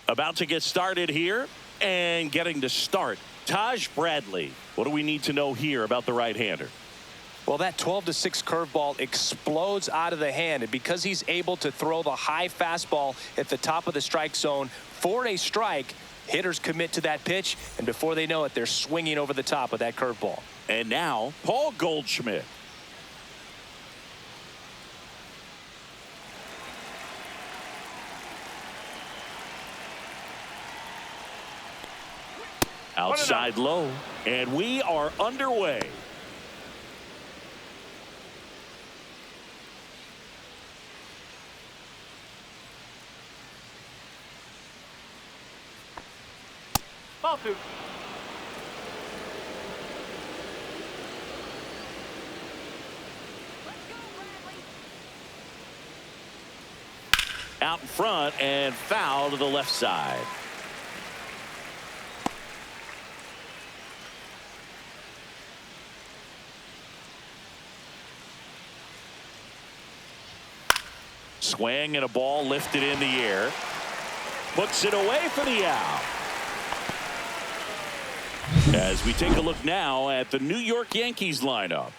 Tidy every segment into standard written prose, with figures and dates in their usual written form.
About to get started here and getting to start. Taj Bradley, what do we need to know here about the right-hander? Well, that 12-6 curveball explodes out of the hand, and because he's able to throw the high fastball at the top of the strike zone for a strike, hitters commit to that pitch, and before they know it, they're swinging over the top of that curveball. And now, Paul Goldschmidt. Outside low, and we are underway. Ball two. Out in front and foul to the left side. Swing and a ball lifted in the air. Puts it away for the out. As we take a look now at the New York Yankees lineup.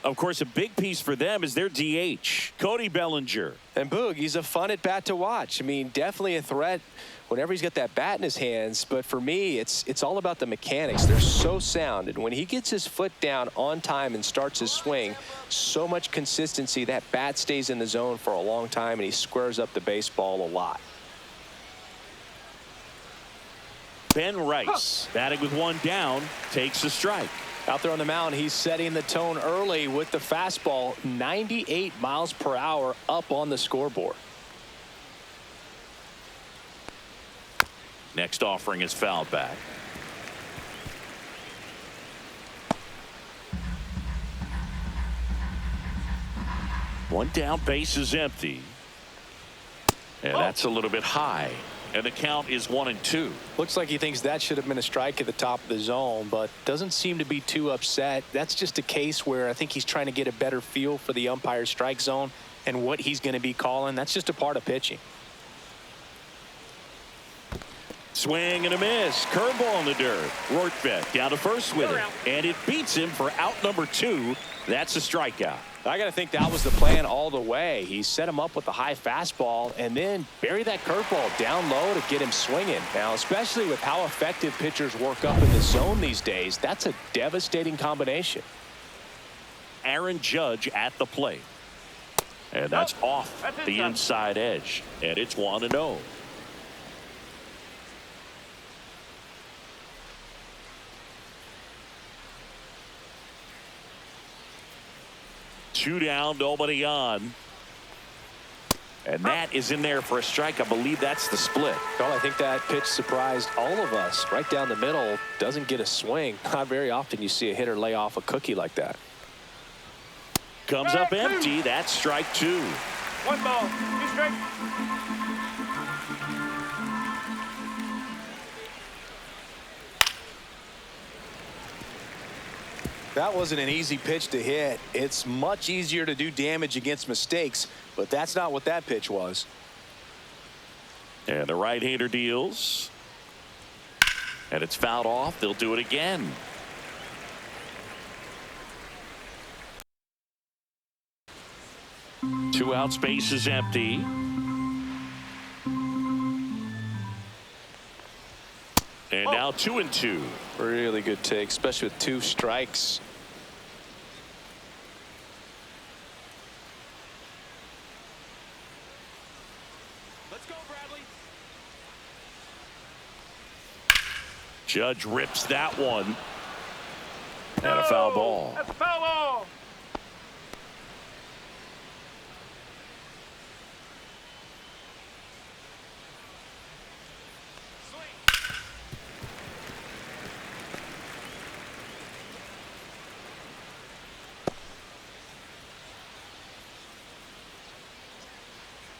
Of course, a big piece for them is their DH, Cody Bellinger. And Boog, he's a fun at bat to watch. I mean, definitely a threat whenever he's got that bat in his hands. But for me, it's all about the mechanics. They're so sound. And when he gets his foot down on time and starts his swing, so much consistency, that bat stays in the zone for a long time, and he squares up the baseball a lot. Ben Rice, batting with one down, takes a strike. Out there on the mound, he's setting the tone early with the fastball, 98 miles per hour up on the scoreboard. Next offering is fouled back. One down, base is empty. And that's a little bit high. And the count is 1-2. Looks like he thinks that should have been a strike at the top of the zone, but doesn't seem to be too upset. That's just a case where I think he's trying to get a better feel for the umpire's strike zone and what he's going to be calling. That's just a part of pitching. Swing and a miss. Curveball in the dirt. Rortvedt down to first with it. And it beats him for out number 2. That's a strikeout. I got to think that was the plan all the way. He set him up with a high fastball and then bury that curveball down low to get him swinging. Now, especially with how effective pitchers work up in the zone these days, that's a devastating combination. Aaron Judge at the plate. And that's off the inside edge. And it's 1-0. Two down, nobody on. And that is in there for a strike. I believe that's the split. Well, I think that pitch surprised all of us. Right down the middle, doesn't get a swing. Not very often you see a hitter lay off a cookie like that. Comes up empty. That's strike 2. 1 ball, 2 strikes. That wasn't an easy pitch to hit. It's much easier to do damage against mistakes, but that's not what that pitch was. And the right-hander deals. And it's fouled off. They'll do it again. Two out, space is empty. And now 2-2. Really good take, especially with 2 strikes. Let's go, Bradley. Judge rips that one. And a foul ball. That's a foul ball.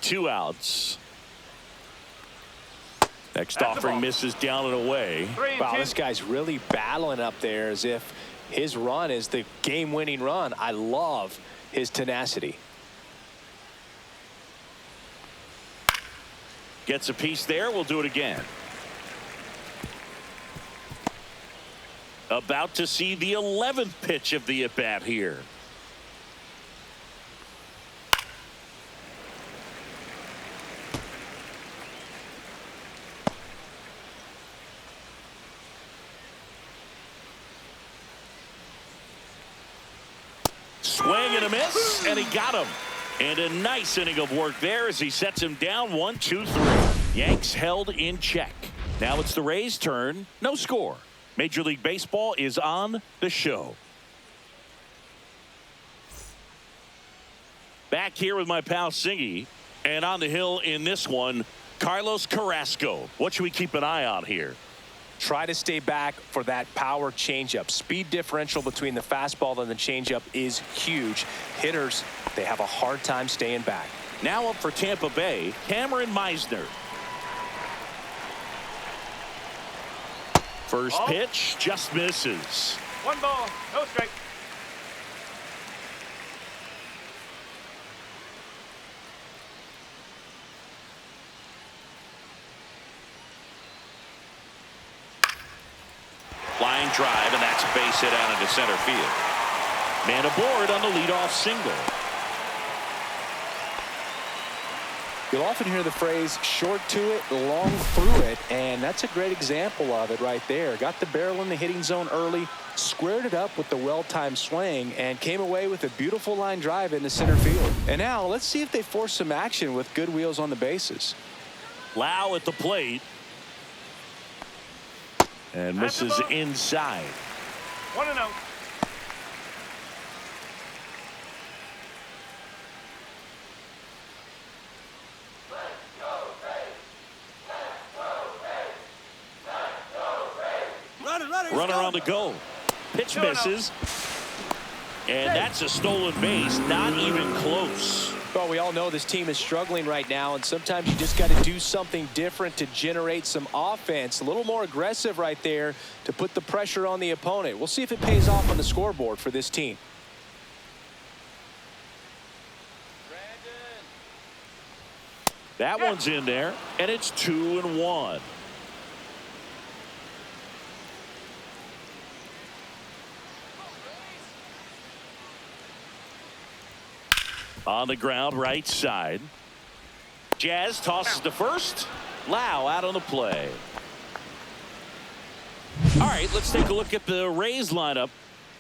Two outs. Next offering misses down and away. Wow, this guy's really battling up there as if his run is the game-winning run. I love his tenacity. Gets a piece there. We'll do it again. About to see the 11th pitch of the at-bat here. Swing and a miss, and he got him. And a nice inning of work there as he sets him down 1-2-3. Yanks held in check. Now it's the Rays' turn. No score. Major League Baseball is on the show. Back here with my pal Singy. And on the hill in this one, Carlos Carrasco. What should we keep an eye on here? Try to stay back for that power changeup. Speed differential between the fastball and the changeup is huge. Hitters, they have a hard time staying back. Now up for Tampa Bay, Cameron Meisner. First pitch just misses. 1 ball, no strike. Line drive, and that's a base hit out into center field. Man aboard on the leadoff single. You'll often hear the phrase short to it, long through it, and that's a great example of it right there. Got the barrel in the hitting zone early, squared it up with the well-timed swing, and came away with a beautiful line drive into center field. And now let's see if they force some action with good wheels on the bases. Lau at the plate. And misses inside. 1-0. Runner on the go. Pitch misses. And that's a stolen base. Not even close. Well, we all know this team is struggling right now, and sometimes you just got to do something different to generate some offense. A little more aggressive right there to put the pressure on the opponent. We'll see if it pays off on the scoreboard for this team. That one's in there, and it's 2-1. On the ground, right side. Jazz tosses to first. Lau out on the play. All right, let's take a look at the Rays lineup.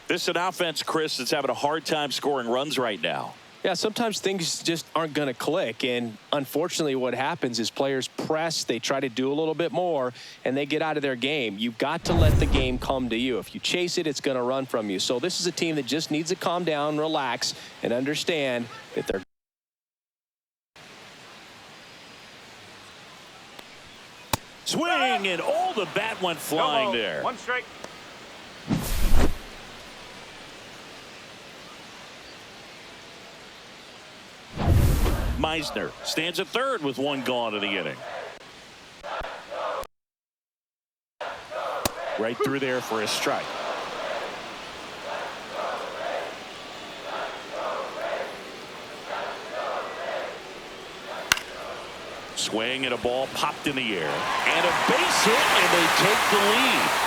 This is an offense, Chris, that's having a hard time scoring runs right now. Yeah, sometimes things just aren't going to click, and unfortunately what happens is players press, they try to do a little bit more, and they get out of their game. You've got to let the game come to you. If you chase it, it's going to run from you. So this is a team that just needs to calm down, relax, and understand that they're swing, and all the bat went flying there. 1 strike. Meisner stands at third with 1 gone in the inning. Right through there for a strike. Swing and a ball popped in the air. And a base hit, and they take the lead.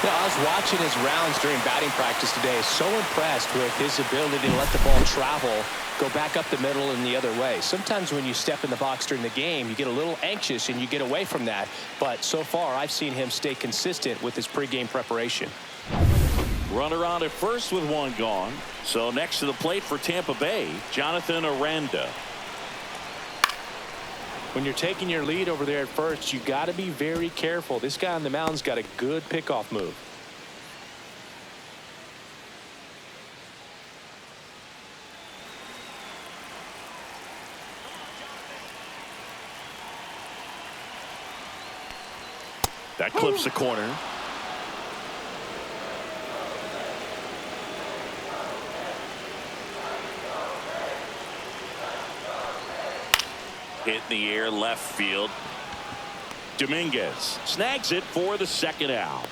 You know, I was watching his rounds during batting practice today. So impressed with his ability to let the ball travel, go back up the middle and the other way. Sometimes when you step in the box during the game, you get a little anxious and you get away from that. But so far, I've seen him stay consistent with his pregame preparation. Runner on at first with 1 gone. So next to the plate for Tampa Bay, Jonathan Aranda. When you're taking your lead over there at first, you got to be very careful. This guy on the mound's got a good pickoff move. That clips the corner. Hit in the air, left field. Dominguez snags it for the 2nd out.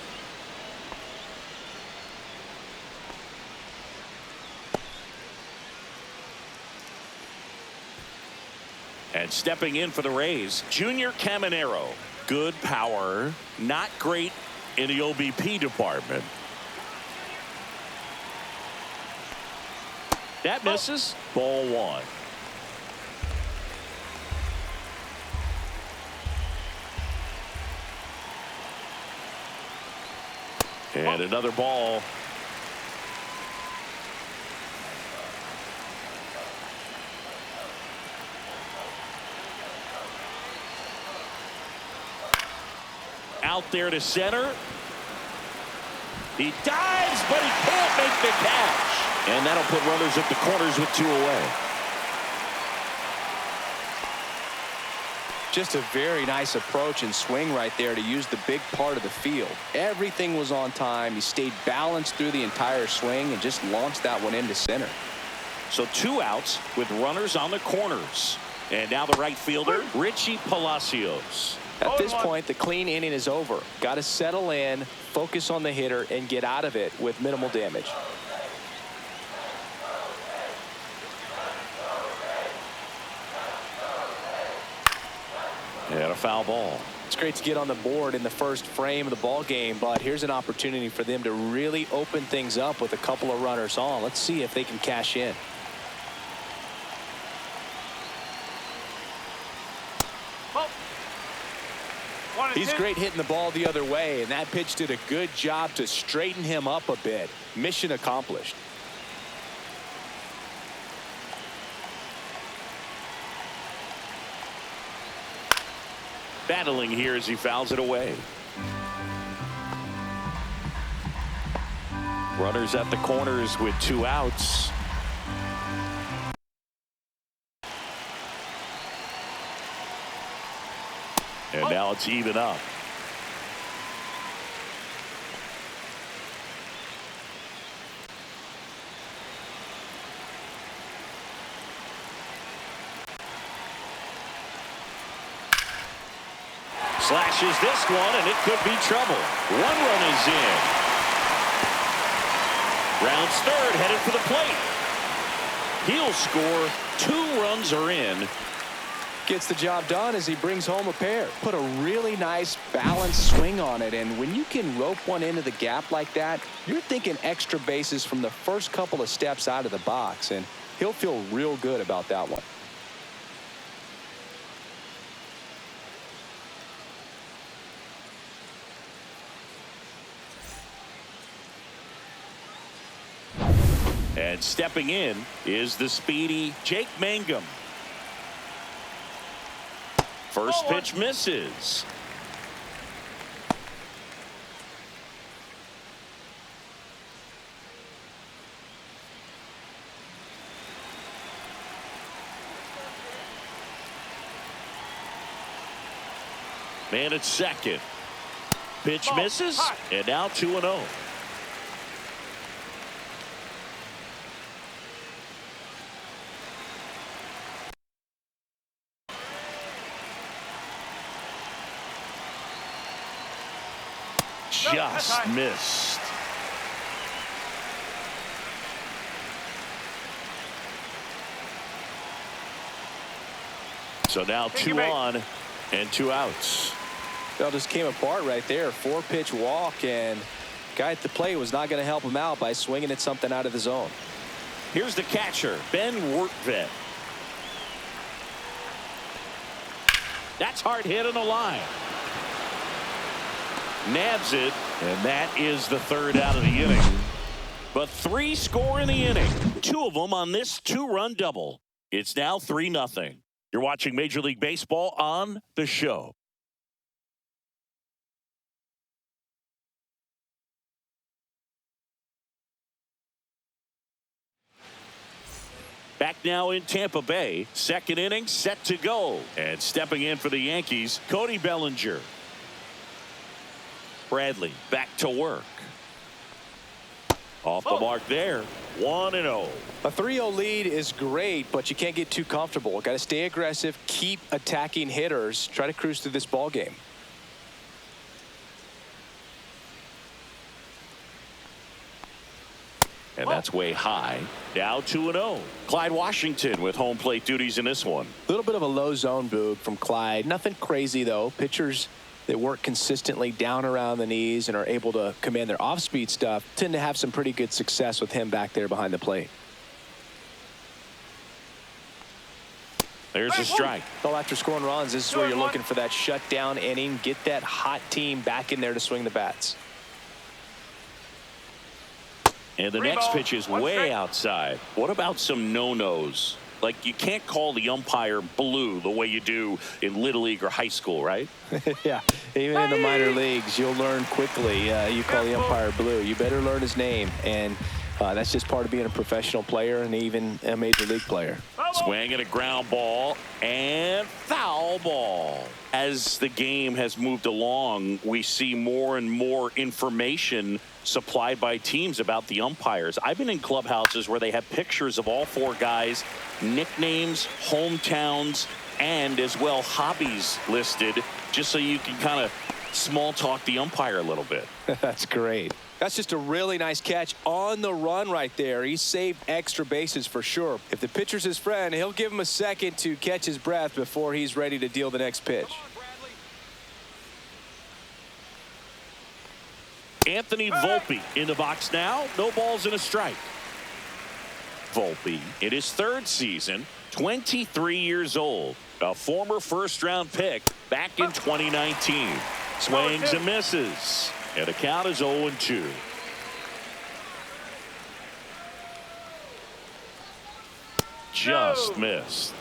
And stepping in for the Rays, Junior Caminero. Good power, not great in the OBP department. That misses. Ball one. And another ball. Out there to center. He dives, but he can't make the catch. And that'll put runners at the corners with 2 away. Just a very nice approach and swing right there to use the big part of the field. Everything was on time. He stayed balanced through the entire swing and just launched that one into center. So 2 outs with runners on the corners. And now the right fielder, Richie Palacios. At this point, the clean inning is over. Got to settle in, focus on the hitter, and get out of it with minimal damage. And a foul ball. It's great to get on the board in the first frame of the ball game, but here's an opportunity for them to really open things up with a couple of runners on. Let's see if they can cash in. He's great hitting the ball the other way, and that pitch did a good job to straighten him up a bit. Mission accomplished. Battling here as he fouls it away. Runners at the corners with 2 outs. And now it's even up. Slashes this one, and it could be trouble. 1 run is in. Rounds third, headed for the plate. He'll score. 2 runs are in. Gets the job done as he brings home a pair. Put a really nice balanced swing on it, and when you can rope one into the gap like that, you're thinking extra bases from the first couple of steps out of the box, and he'll feel real good about that one. And stepping in is the speedy Jake Mangum. First pitch misses. Man at second. Pitch misses, and now 2-0. Just missed. So now 2 on and 2 outs. That just came apart right there. 4-pitch walk, and guy at the plate was not going to help him out by swinging at something out of the zone. Here's the catcher, Ben Wertvet. That's hard hit on the line. Nabs it, and that is the 3rd out of the inning. But 3 score in the inning. 2 of them on this 2-run double. It's now 3-0. You're watching Major League Baseball on The Show. Back now in Tampa Bay. 2nd inning set to go. And stepping in for the Yankees, Cody Bellinger. Bradley back to work. Off the mark there. 1-0. A 3-0 lead is great, but you can't get too comfortable. Got to stay aggressive, keep attacking hitters, try to cruise through this ball game. And that's way high. Now 2-0. Clyde Washington with home plate duties in this one. A little bit of a low zone boot from Clyde. Nothing crazy, though. Pitchers that work consistently down around the knees and are able to command their off-speed stuff tend to have some pretty good success with him back there behind the plate. There's a strike. Well, after scoring runs, this is where you're looking for that shutdown inning. Get that hot team back in there to swing the bats. And the next pitch is way outside. What about some no-nos? Like, you can't call the umpire blue the way you do in Little League or high school, right? Yeah, even in the minor leagues, you'll learn quickly. You call the umpire blue. You better learn his name. And that's just part of being a professional player and even a major league player. Swing and a ground ball and foul ball. As the game has moved along, we see more and more information supplied by teams about the umpires. I've been in clubhouses where they have pictures of all four guys, nicknames, hometowns, and as well hobbies listed, just so you can kind of small talk the umpire a little bit. That's great. That's just a really nice catch on the run right there. He saved extra bases for sure. If the pitcher's his friend, he'll give him a second to catch his breath before he's ready to deal the next pitch. Anthony Volpe in the box now. No balls and a strike. Volpe in his third season, 23 years old. A former first-round pick back in 2019. Swings and misses. And the count is 0-2. Just missed.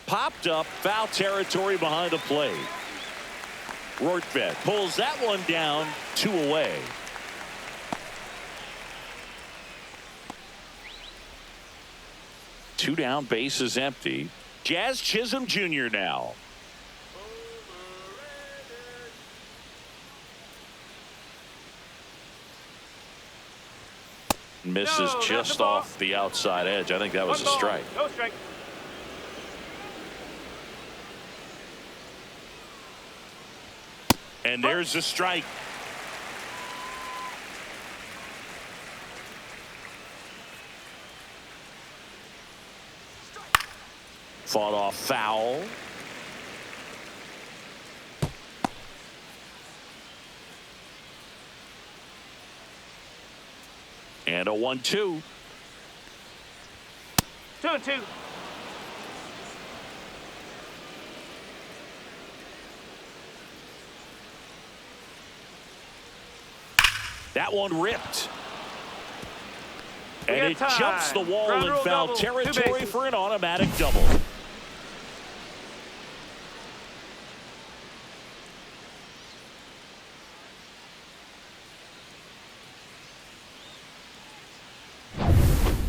Popped up, foul territory behind the plate. Rortvedt pulls that one down, 2 away. Two down, bases empty. Jazz Chisholm Jr. now. Misses just off the outside edge. I think that was a strike. No strike. And there's a strike. Fought off foul. And a 1-2. 2-2. That one ripped. And it jumps the wall in foul territory for an automatic double.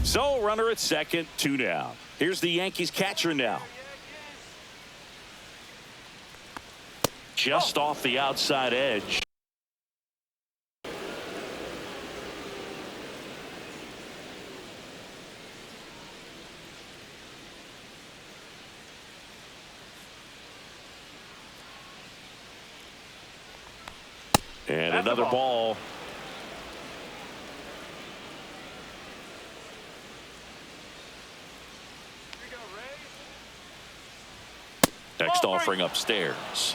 So runner at second, 2 down. Here's the Yankees catcher now. Just off the outside edge. And another ball. Next offering upstairs.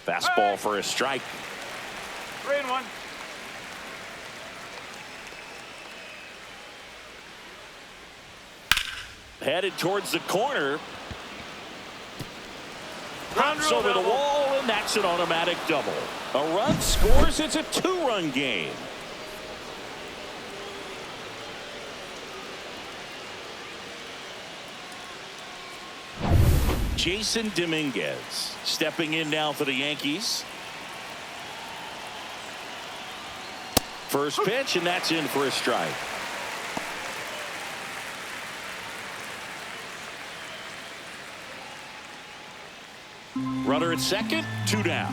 Fastball for a strike. 3-1. Headed towards the corner. Pops over the wall, and that's an automatic double. A run scores. It's a 2-run game. Jason Dominguez stepping in now for the Yankees. First pitch, and that's in for a strike. Runner at second, 2 down.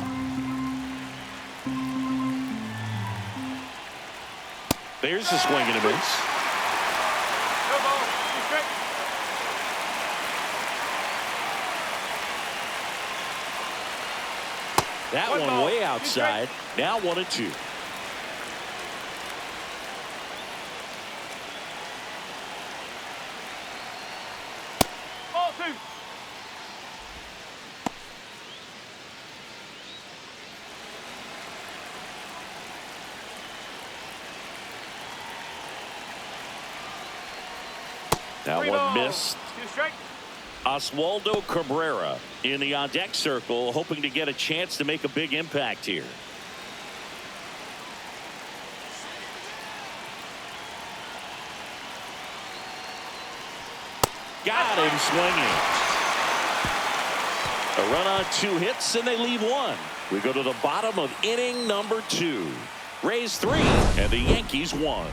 There's the swing and a miss. No ball. 2 strikes. That One one ball, way 2 outside. Now 1-2. Ball 2. That 3 one balls, missed. 2 strikes. Oswaldo Cabrera in the on-deck circle, hoping to get a chance to make a big impact here. Got him swinging. A run on 2 hits, and they leave 1. We go to the bottom of inning number 2. Rays 3, and the Yankees 1.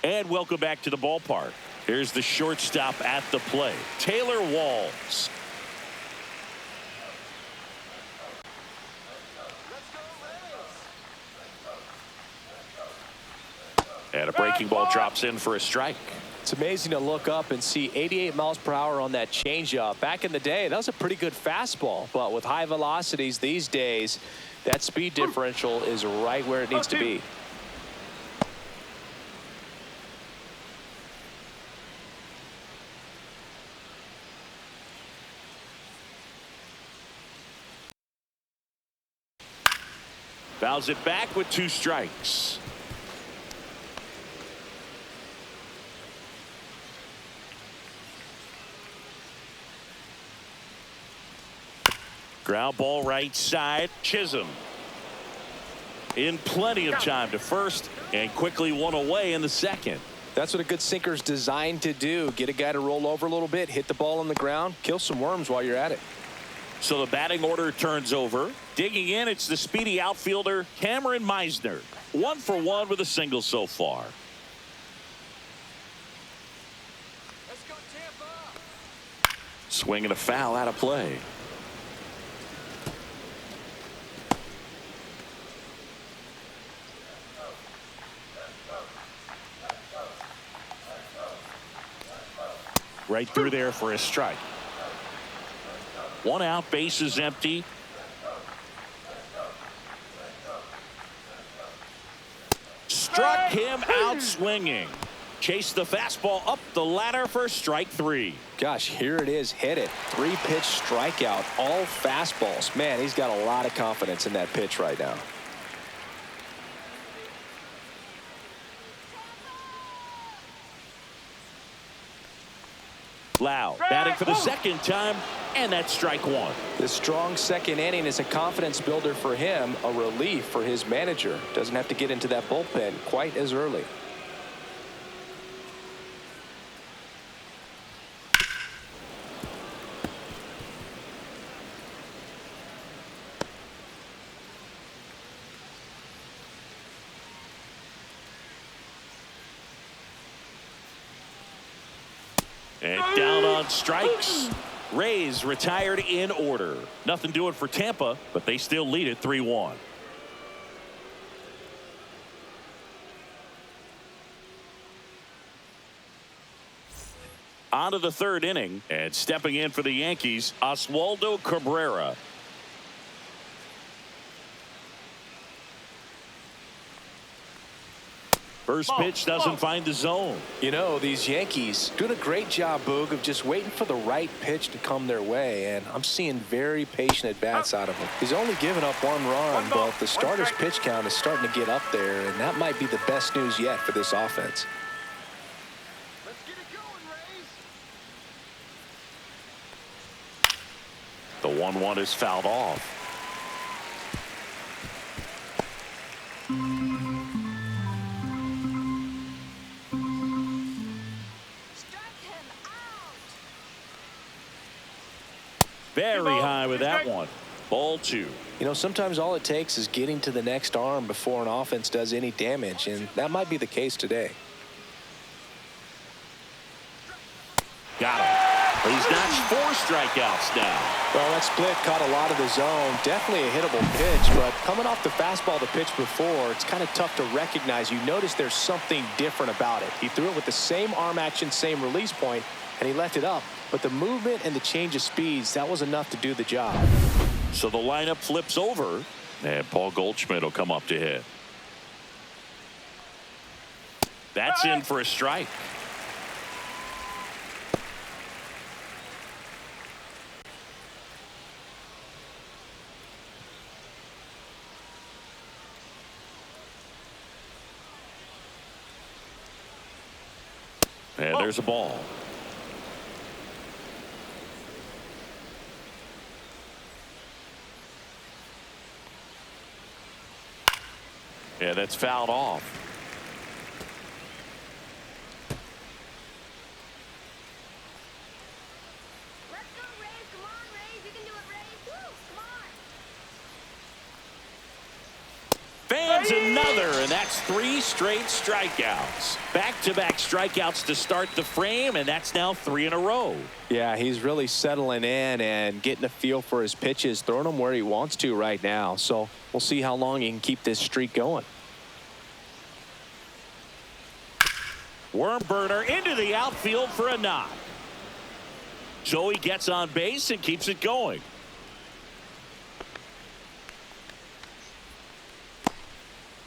And welcome back to the ballpark. Here's the shortstop at the plate, Taylor Walls. And a breaking ball drops in for a strike. It's amazing to look up and see 88 miles per hour on that changeup. Back in the day, that was a pretty good fastball. But with high velocities these days, that speed differential is right where it needs to be. Fouls it back with 2 strikes. Ground ball right side. Chisholm in plenty of time to first and quickly 1 away in the second. That's what a good sinker's designed to do. Get a guy to roll over a little bit, hit the ball on the ground, kill some worms while you're at it. So the batting order turns over. Digging in, it's the speedy outfielder Cameron Meisner. 1 for 1 with a single so far. Let's go, Tampa. Swing and a foul out of play. Right through there for a strike. 1 out, base is empty. Struck him out swinging. Chased the fastball up the ladder for strike 3. Gosh, here it is. Hit it. 3-pitch strikeout. All fastballs. Man, he's got a lot of confidence in that pitch right now. Lau batting for the second time, and that's strike 1. This strong second inning is a confidence builder for him, a relief for his manager. Doesn't have to get into that bullpen quite as early. And down on strikes. Rays retired in order. Nothing doing for Tampa, but they still lead it 3-1. On to the 3rd inning, and stepping in for the Yankees, Oswaldo Cabrera. First pitch doesn't find the zone. You know, these Yankees doing a great job, Boog, of just waiting for the right pitch to come their way, and I'm seeing very patient at-bats out of him. He's only given up 1 run, but the starter's pitch count is starting to get up there, and that might be the best news yet for this offense. Let's get it going, Rays. The 1-1 is fouled off. Very high with that one. Ball 2. You know, sometimes all it takes is getting to the next arm before an offense does any damage, and that might be the case today. Got him. He's notched 4 strikeouts now. Well, that split caught a lot of the zone. Definitely a hittable pitch, but coming off the fastball the pitch before, it's kind of tough to recognize. You notice there's something different about it. He threw it with the same arm action, same release point, and he left it up. But the movement and the change of speeds, that was enough to do the job. So the lineup flips over, and Paul Goldschmidt will come up to hit. That's in for a strike. And there's a ball. Yeah, that's fouled off. Let's go, Rays. Come on, Rays. You can do it, Rays. Woo, come on. Fans another, and that's 3 straight strikeouts. Back-to-back strikeouts to start the frame, and that's now 3 in a row. Yeah, he's really settling in and getting a feel for his pitches, throwing them where he wants to right now. So we'll see how long he can keep this streak going. Worm burner into the outfield for a knock. So he gets on base and keeps it going.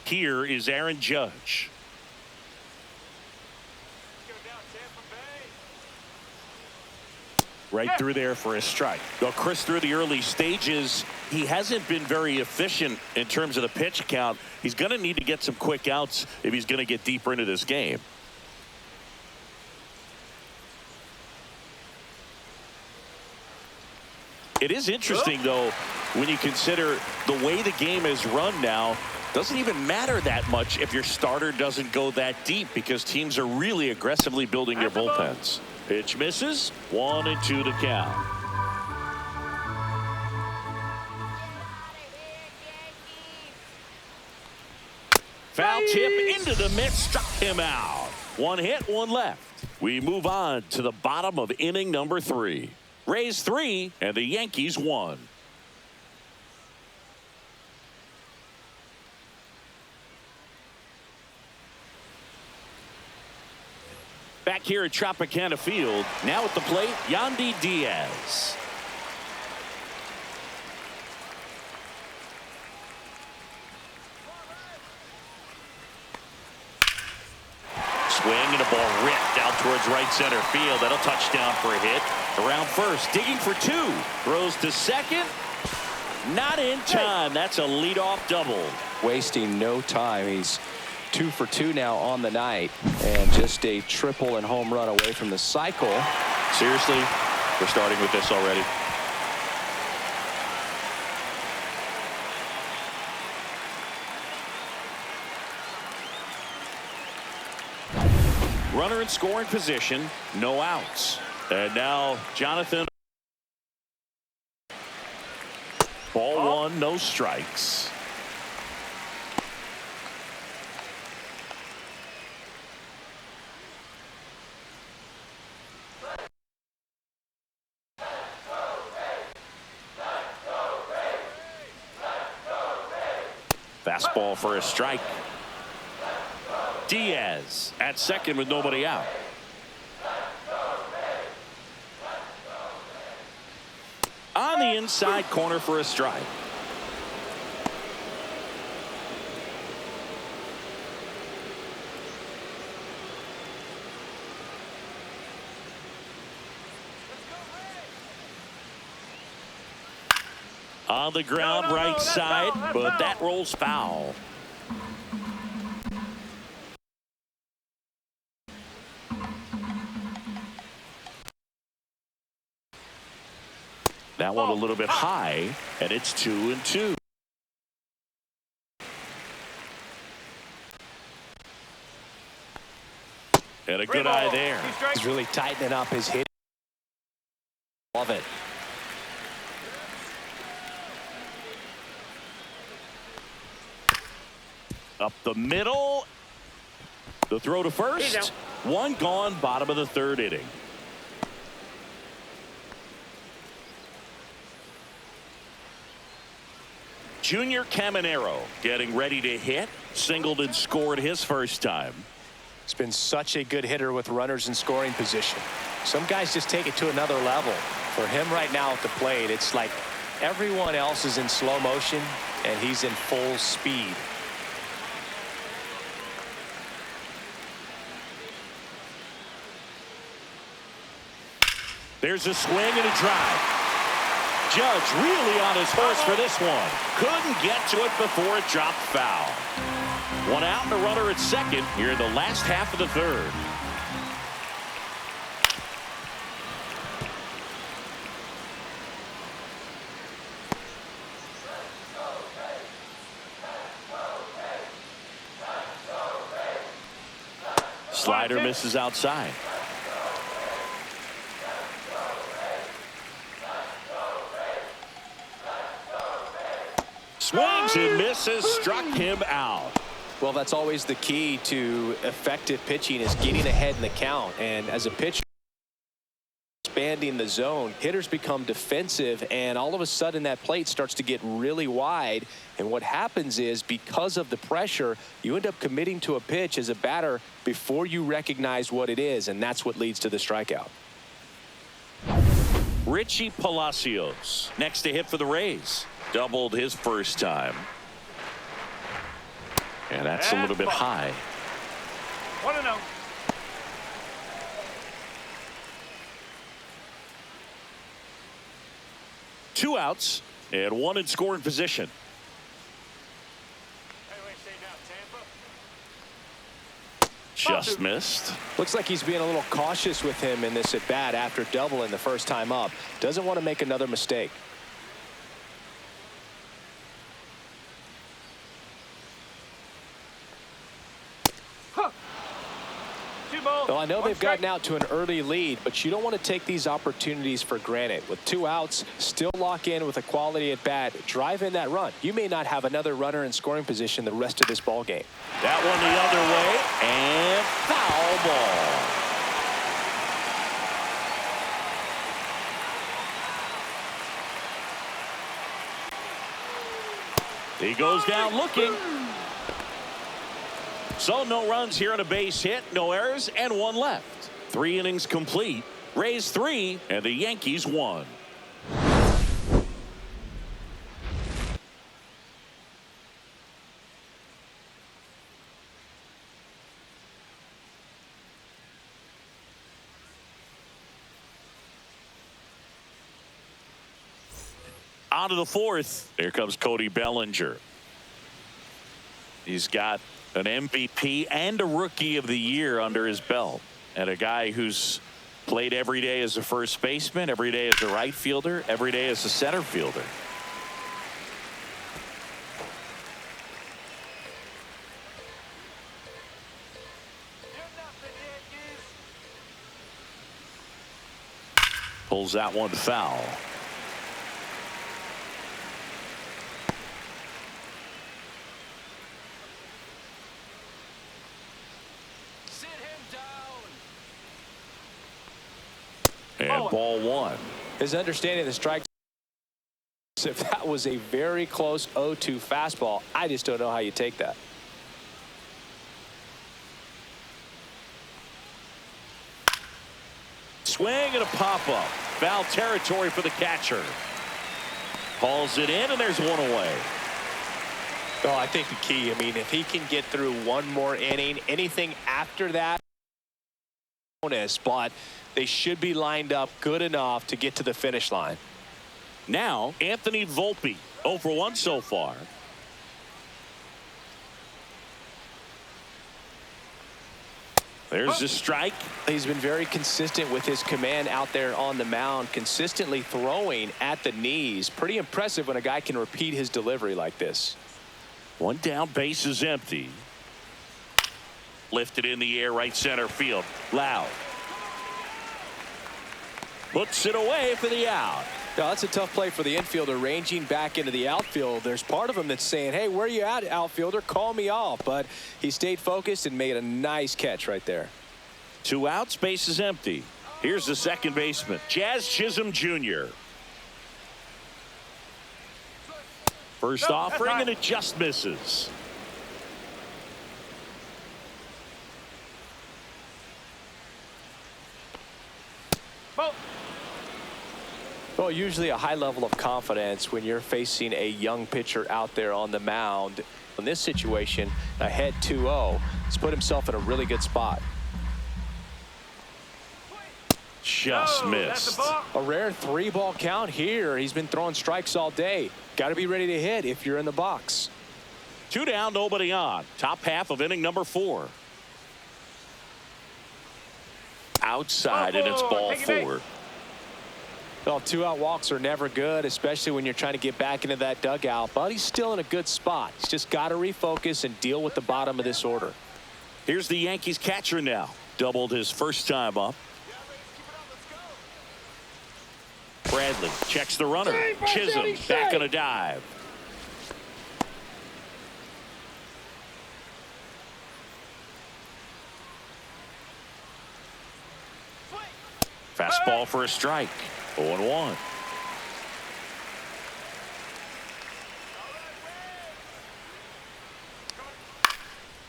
Here is Aaron Judge. Go down, Tampa Bay. Right through there for a strike. Well, Chris, through the early stages, he hasn't been very efficient in terms of the pitch count. He's going to need to get some quick outs if he's going to get deeper into this game. It is interesting, though, when you consider the way the game is run now. Doesn't even matter that much if your starter doesn't go that deep, because teams are really aggressively building their bullpens. Pitch misses. 1-2 to count. Foul tip into the mid, struck him out. 1 hit, 1 left. We move on to the bottom of inning number 3. Rays 3 and the Yankees 1. Back here at Tropicana Field, now at the plate, Yandy Diaz. Swing and a ball ripped out towards right center field. That'll touchdown for a hit. Around first, digging for 2. Throws to second. Not in time. That's a leadoff double. Wasting no time. He's 2 for 2 now on the night, and just a triple and home run away from the cycle. Seriously, we're starting with this already. Runner in scoring position, no outs. And now Jonathan. Ball 1, no strikes. Fastball for a strike. Diaz at second with nobody out. On the inside corner for a strike. On the ground, right side, but that rolls foul. That one a little bit high, and it's 2-2. And a good eye there. He's really tightening up his hit. Love it. Up the middle. The throw to first. 1 gone, bottom of the 3rd inning. Junior Caminero getting ready to hit. Singled and scored his first time. He's been such a good hitter with runners in scoring position. Some guys just take it to another level. For him right now at the plate, it's like everyone else is in slow motion and he's in full speed. There's a swing and a drive. Judge really on his horse for this one. Couldn't get to it before it dropped foul. One out and a runner at second here in the last half of the third. Slider misses outside. Swings and misses, struck him out. Well, that's always the key to effective pitching, is getting ahead in the count. And as a pitcher, expanding the zone, hitters become defensive, and all of a sudden that plate starts to get really wide. And what happens is, because of the pressure, you end up committing to a pitch as a batter before you recognize what it is, and that's what leads to the strikeout. Richie Palacios next to hit for the Rays. Doubled his first time. And that's a little bit high. 1-0. Two outs and one in scoring position. Just missed. Looks like he's being a little cautious with him in this at bat after doubling the first time up. Doesn't want to make another mistake. Well, I know they've gotten out to an early lead, but you don't want to take these opportunities for granted. With two outs, still lock in with a quality at bat, drive in that run. You may not have another runner in scoring position the rest of this ball game. That one the other way, and foul ball. He goes down looking. So no runs here on a base hit, no errors, and one left. 3 innings complete. Rays 3 and the Yankees 1. On to the fourth. Here comes Cody Bellinger. He's got an MVP and a Rookie of the Year under his belt, and a guy who's played every day as a first baseman, every day as a right fielder, every day as a center fielder. Pulls that one foul. And ball one. His understanding of the strike, if that was a very close 0-2 fastball, I just don't know how you take that. Swing and a pop-up. Foul territory for the catcher. Hauls it in, and there's one away. Well, I think the key, I mean, if he can get through one more inning, anything after that, bonus, but they should be lined up good enough to get to the finish line. Now, Anthony Volpe, 0 for 1 so far. There's a strike. He's been very consistent with his command out there on the mound, consistently throwing at the knees. Pretty impressive when a guy can repeat his delivery like this. One down, base is empty. Lifted in the air, right center field. Loud. Puts it away for the out. Now, that's a tough play for the infielder, ranging back into the outfield. There's part of him that's saying, hey, where are you at, outfielder? Call me off. But he stayed focused and made a nice catch right there. 2 outs, base is empty. Here's the second baseman, Jazz Chisholm Jr. First No, offering, that's and it just misses. Ball. Well, usually a high level of confidence when you're facing a young pitcher out there on the mound. In this situation, ahead 2-0, he's put himself in a really good spot. Just No, that's missed. a ball. A rare 3-ball count here. He's been throwing strikes all day. Got to be ready to hit if you're in the box. 2 down, nobody on. Top half of inning number 4. Outside, and it's ball Take it 4. Well, 2-out walks are never good, especially when you're trying to get back into that dugout. But he's still in a good spot. He's just got to refocus and deal with the bottom of this order. Here's the Yankees catcher now. Doubled his first time up. Bradley checks the runner. Chisholm back on a dive. Fastball for a strike. 0-1.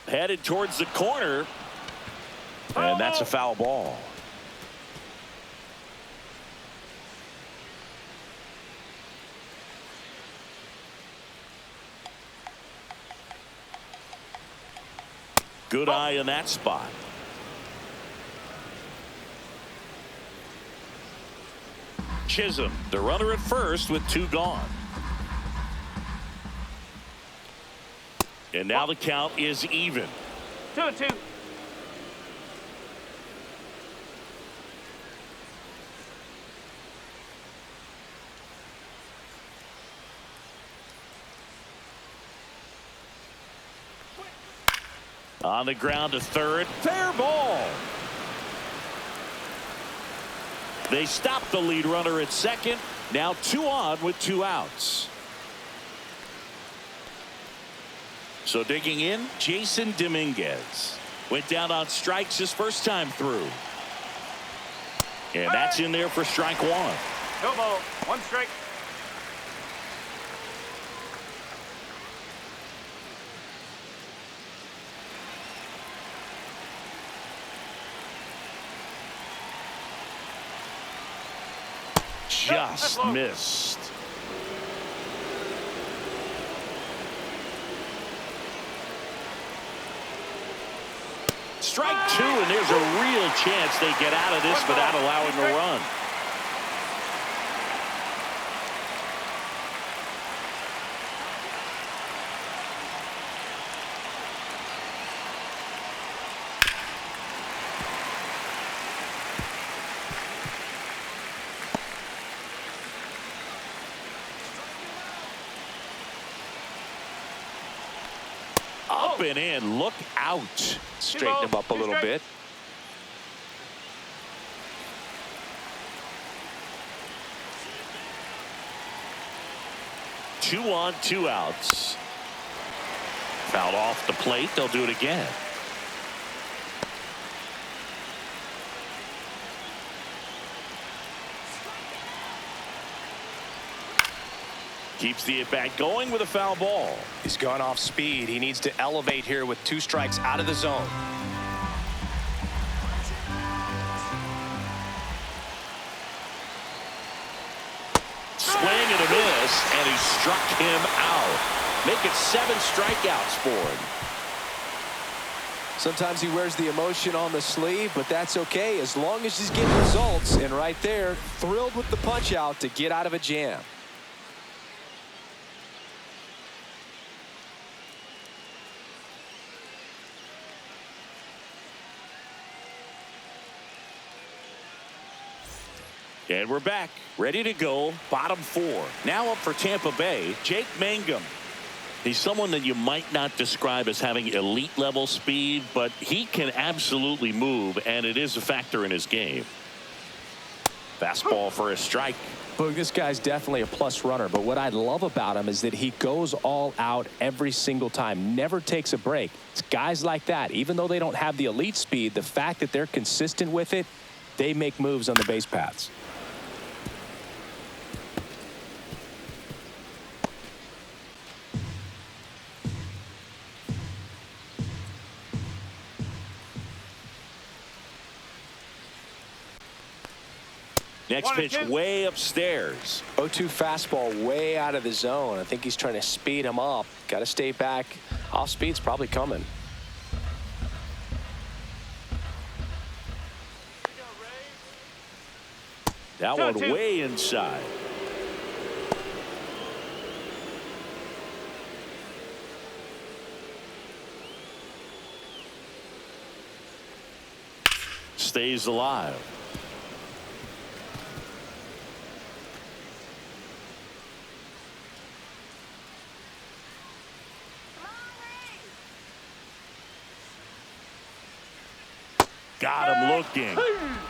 Headed towards the corner. And that's a foul ball. Good eye in that spot. Chisholm, the runner at first with 2 gone. And now the count is even. 2-2. On the ground to third. Fair ball. They stop the lead runner at second. Now 2 on with 2 outs. So digging in, Jason Dominguez. Went down on strikes his first time through. And that's in there for strike 1. No ball. 1 strike. Just missed. Strike 2, and there's a real chance they get out of this without allowing a run. Up and in. Look out. Straighten him up a little bit. Two on, 2 outs. Fouled off the plate. They'll do it again. Keeps the at-bat going with a foul ball. He's gone off speed. He needs to elevate here with 2 strikes out of the zone. Swing and a miss, and he struck him out. Make it 7 strikeouts for him. Sometimes he wears the emotion on the sleeve, but that's okay as long as he's getting results. And right there, thrilled with the punch out to get out of a jam. And we're back, ready to go. Bottom 4. Now up for Tampa Bay, Jake Mangum. He's someone that you might not describe as having elite level speed, but he can absolutely move, and it is a factor in his game. Fastball for a strike. Look, this guy's definitely a plus runner, but what I love about him is that he goes all out every single time, never takes a break. It's guys like that, even though they don't have the elite speed, the fact that they're consistent with it, they make moves on the base paths. Next 1 and pitch 2. way upstairs. 0-2 fastball way out of the zone. I think he's trying to speed him up. Got to stay back. Off speed's probably coming. That one way inside. Stays alive. Got him looking.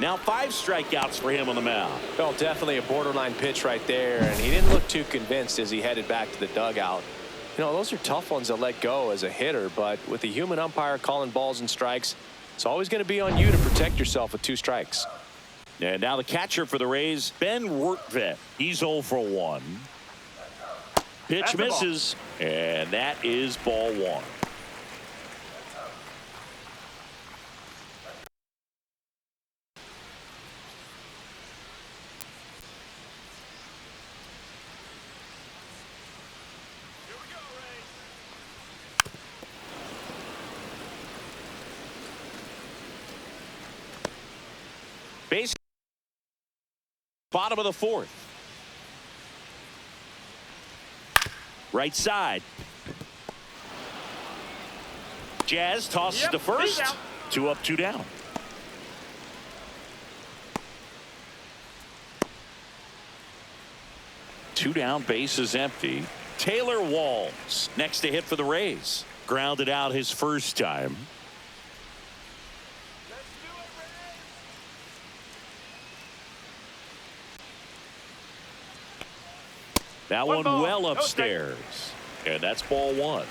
Now 5 strikeouts for him on the mound. Well, definitely a borderline pitch right there, and he didn't look too convinced as he headed back to the dugout. You know, those are tough ones to let go as a hitter, but with the human umpire calling balls and strikes, it's always going to be on you to protect yourself with 2 strikes. And now the catcher for the Rays, Ben Wertvet. He's 0 for 1. Pitch misses, and that is ball 1. Base bottom of the 4th. Right side. Jazz tosses to first. 2 up, 2 down. Two down, base is empty. Taylor Walls next to hit for the Rays. Grounded out his first time. That one well upstairs. And that's ball 1.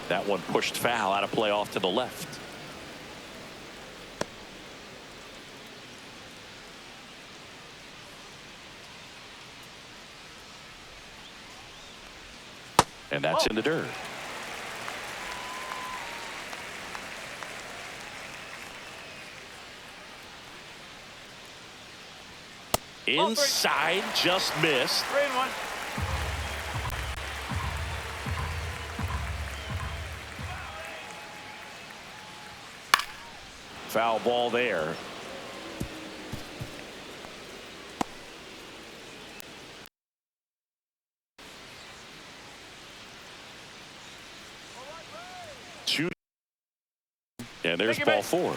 That one pushed foul, out of play off to the left. And that's in the dirt. Inside, just missed. 3-1. Foul ball there. Two. And there's ball 4.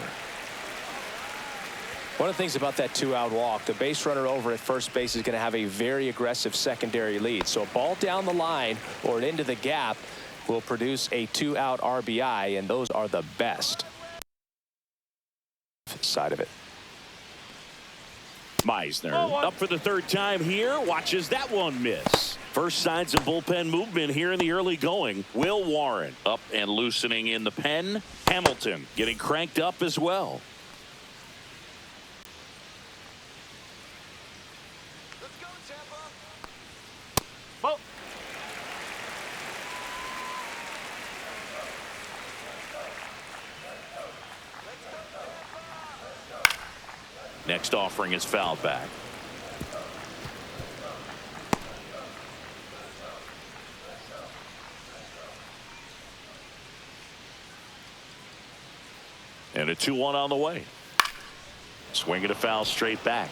One of the things about that 2-out walk, the base runner over at first base is going to have a very aggressive secondary lead. So a ball down the line or into the gap will produce a 2-out RBI, and those are the best side of it. Meisner up for the 3rd time here. Watches that one miss. First signs of bullpen movement here in the early going. Will Warren up and loosening in the pen. Hamilton getting cranked up as well. Let's go, Tampa. Ball. Next offering is fouled back. And a 2-1 on the way. Swing and a foul straight back.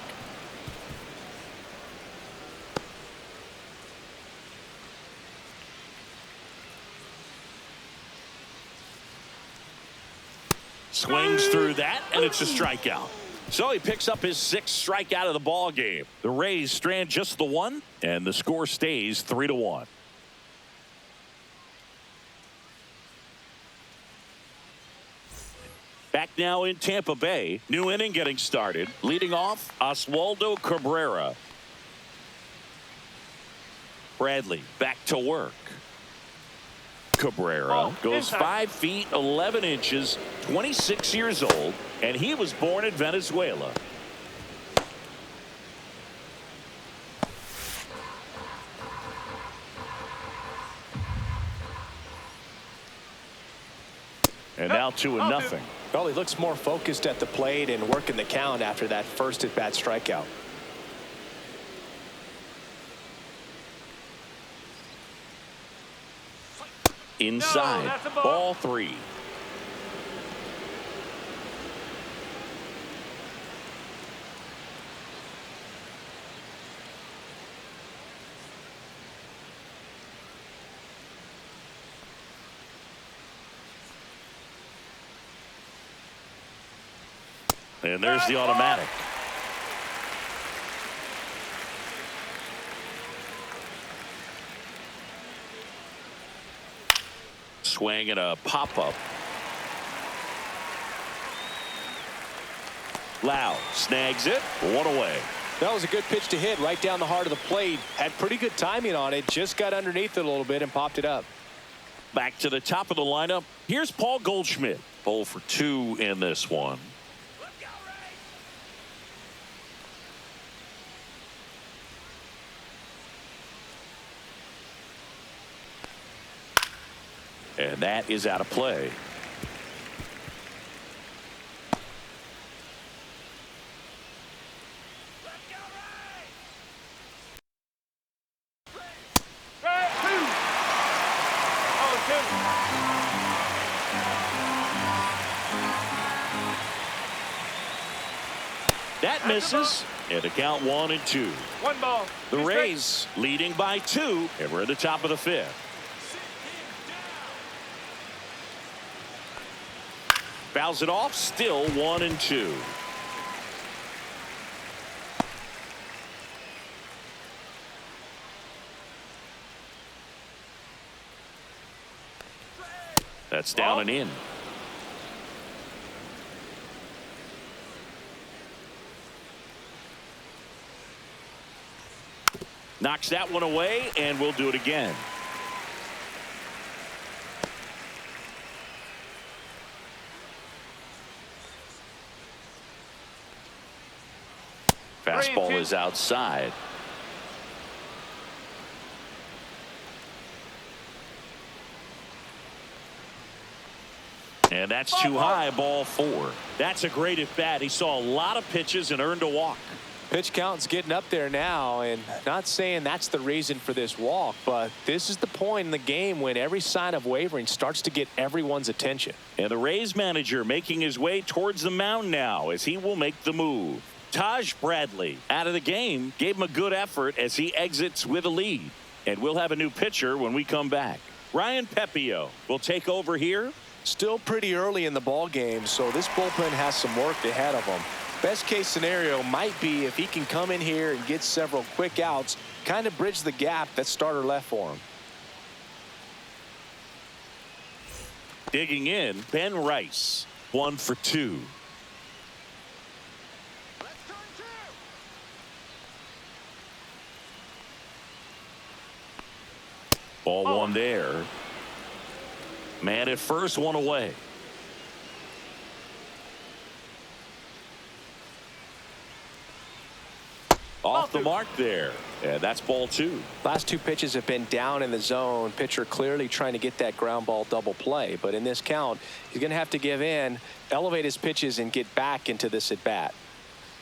Swings through that, and it's a strikeout. So he picks up his 6th strikeout of the ball game. The Rays strand just the 1, and the score stays 3-1. Back now in Tampa Bay. New inning getting started. Leading off, Oswaldo Cabrera. Bradley back to work. Cabrera goes 5 feet 11 inches, 26 years old, and he was born in Venezuela. And now 2-0. Well, he looks more focused at the plate and working the count after that first at-bat strikeout. Inside. No, that's a ball. Ball 3. And there's the automatic. Swing and a pop-up. Lau snags it. 1 away. That was a good pitch to hit right down the heart of the plate. Had pretty good timing on it. Just got underneath it a little bit and popped it up. Back to the top of the lineup. Here's Paul Goldschmidt. 0 for 2 in this one. And that is out of play. That misses. And a count 1-2. 1 ball. The Rays leading by 2. And we're at the top of the 5th. Fouls it off. Still 1-2. That's down and in. Knocks that one away, and we'll do it again. Fastball is outside. And that's too high. Ball 4. That's a great at bat. He saw a lot of pitches and earned a walk. Pitch count's getting up there now, and not saying that's the reason for this walk, but this is the point in the game when every sign of wavering starts to get everyone's attention. And the Rays manager making his way towards the mound now as he will make the move. Taj Bradley out of the game, gave him a good effort as he exits with a lead. And we'll have a new pitcher when we come back. Ryan Pepio will take over here. Still pretty early in the ball game, so this bullpen has some work ahead of them. Best case scenario might be if he can come in here and get several quick outs, kind of bridge the gap that starter left for him. Digging in, Ben Rice, 1 for 2. Ball 1 there. Man at first, 1 away. Off the mark there. And that's ball 2. Last 2 pitches have been down in the zone. Pitcher clearly trying to get that ground ball double play. But in this count, he's going to have to give in, elevate his pitches, and get back into this at bat.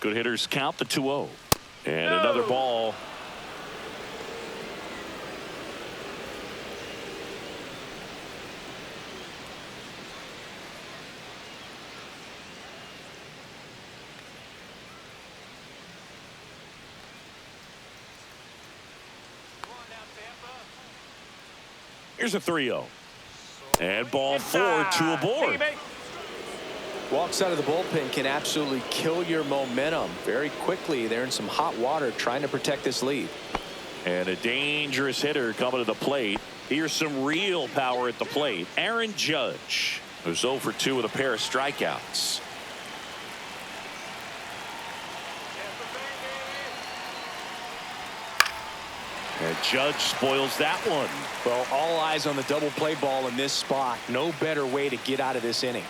Good hitters count the 2-0. And another ball. Here's a 3-0. And ball 4, 2 aboard. Walks out of the bullpen can absolutely kill your momentum very quickly. They're in some hot water trying to protect this lead. And a dangerous hitter coming to the plate. Here's some real power at the plate. Aaron Judge, who's 0 for 2 with a pair of strikeouts. And Judge spoils that one. Well, all eyes on the double play ball in this spot. No better way to get out of this inning.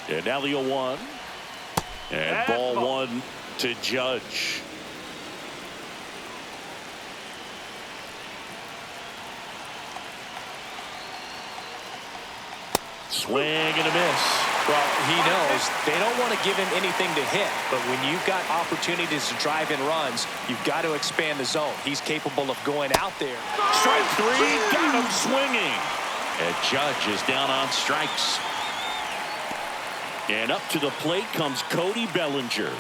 And now the 0-1. And ball 1 to Judge. Swing and a miss. Well, he knows they don't want to give him anything to hit, but when you've got opportunities to drive in runs, you've got to expand the zone. He's capable of going out there. Strike three, got him swinging. And Judge is down on strikes. And up to the plate comes Cody Bellinger.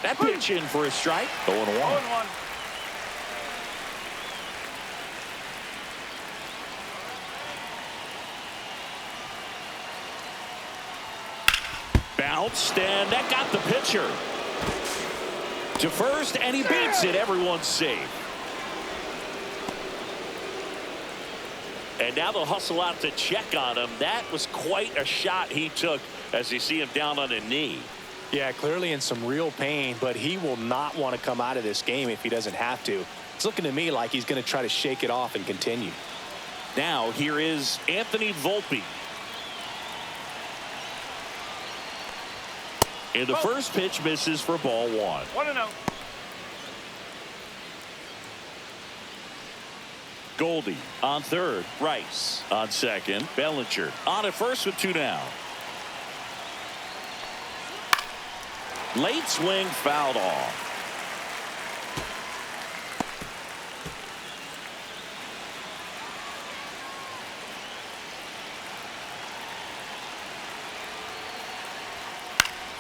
That pitch in for a strike. 0-1. Bounced, and that got the pitcher to first, and he beats it. Everyone's safe. And now they'll hustle out to check on him. That was quite a shot he took as you see him down on a knee. Yeah, clearly in some real pain, but he will not want to come out of this game if he doesn't have to. It's looking to me like he's going to try to shake it off and continue. Now here is Anthony Volpe. And the first pitch misses for ball one. 1-0. Goldie on third. Rice on second. Bellinger on at first with two down. Late swing fouled off.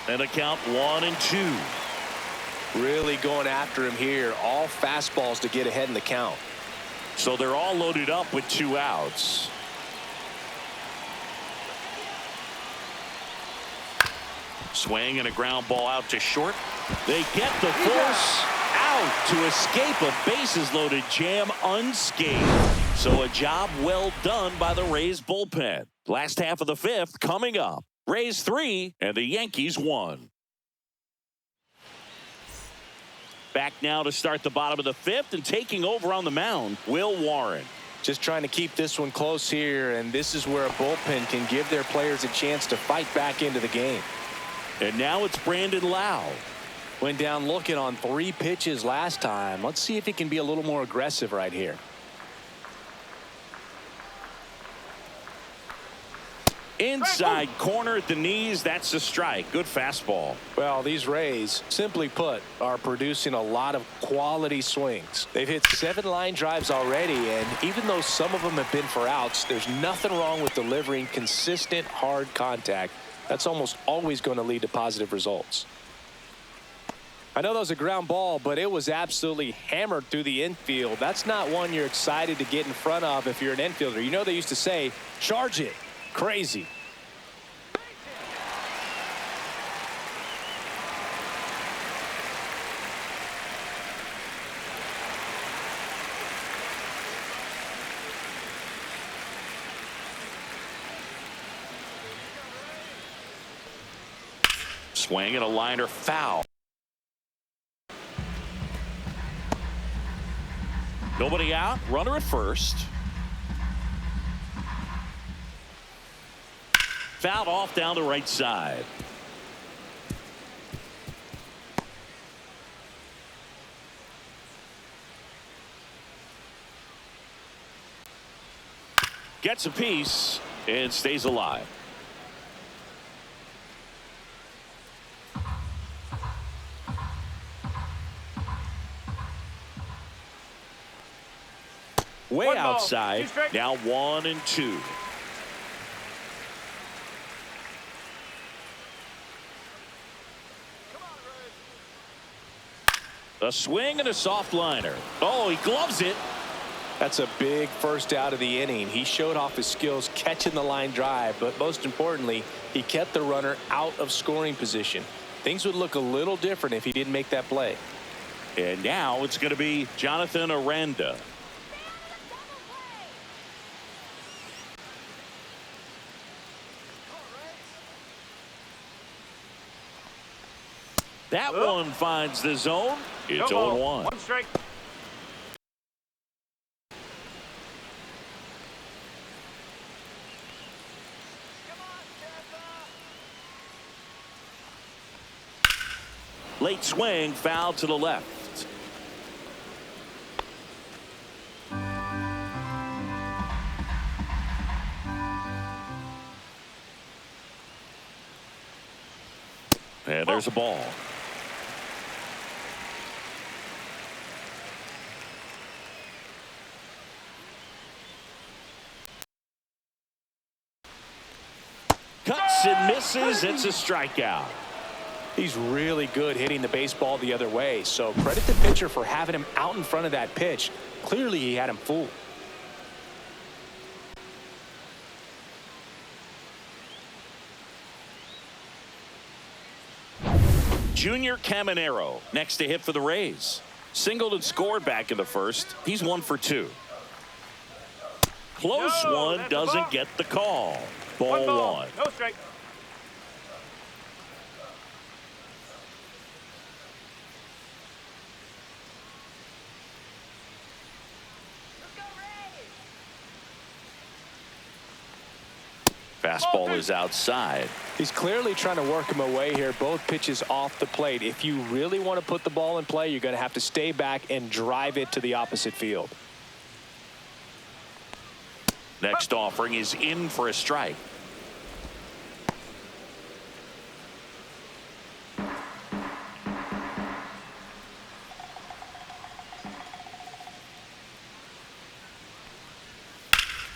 And a count 1-2. Really going after him here. All fastballs to get ahead in the count. So they're all loaded up with two outs. Swing and a ground ball out to short. They get the force out to escape a bases loaded jam unscathed. So a job well done by the Rays bullpen. Last half of the fifth coming up. Rays 3 and the Yankees 1. Back now to start the bottom of the fifth, and taking over on the mound, Will Warren. Just trying to keep this one close here, and this is where a bullpen can give their players a chance to fight back into the game. And now it's Brandon Lau. Went down looking on 3 pitches last time. Let's see if he can be a little more aggressive right here. Inside corner at the knees. That's a strike. Good fastball. Well, these Rays, simply put, are producing a lot of quality swings. They've hit 7 line drives already, and even though some of them have been for outs, there's nothing wrong with delivering consistent, hard contact. That's almost always going to lead to positive results. I know that was a ground ball, but it was absolutely hammered through the infield. That's not one you're excited to get in front of if you're an infielder. You know they used to say, charge it. Crazy. Swing and a liner foul. Nobody out. Runner at first. Fouled off down the right side. Gets a piece and stays alive. Way outside. Now 1-2. A swing and a soft liner. Oh, he gloves it. That's a big first out of the inning. He showed off his skills catching the line drive, but most importantly, he kept the runner out of scoring position. Things would look a little different if he didn't make that play. And now it's going to be Jonathan Aranda. That one finds the zone. It's 0-1. 1 strike. Late swing, foul to the left. And there's a ball. Cuts and misses. It's a strikeout. He's really good hitting the baseball the other way, so credit the pitcher for having him out in front of that pitch. Clearly he had him fooled. Junior Caminero next to hit for the Rays. Singled and scored back in the first. He's 1 for 2. Close one, doesn't get the call. Ball 1. No strike. Fastball is outside. He's clearly trying to work him away here. Both pitches off the plate. If you really want to put the ball in play, you're going to have to stay back and drive it to the opposite field. Next offering is in for a strike.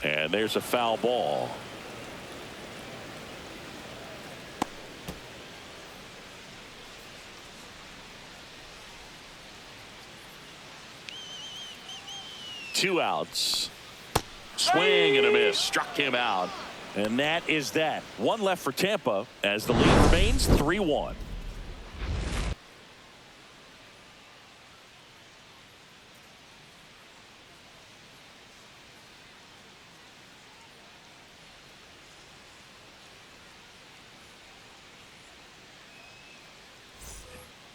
And there's a foul ball. Two outs. Swing and a miss. Struck him out. And that is that. One left for Tampa as the lead remains 3-1.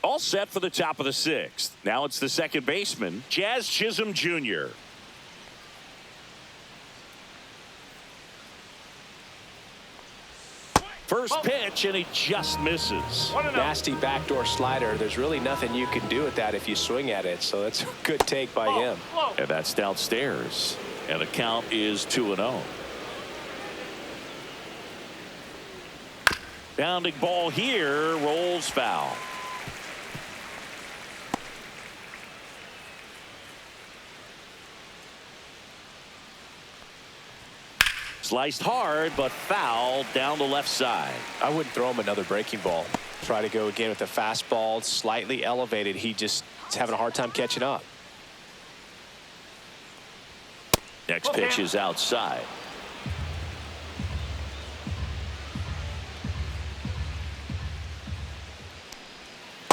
All set for the top of the 6th. Now it's the second baseman, Jazz Chisholm Jr. First pitch, and he just misses. Nasty backdoor slider. There's really nothing you can do with that if you swing at it, so that's a good take by him. And that's downstairs. And the count is 2-0. Bounding ball here, rolls foul. Sliced hard, but foul down the left side. I wouldn't throw him another breaking ball. Try to go again with the fastball, slightly elevated. He just is having a hard time catching up. Next pitch is outside.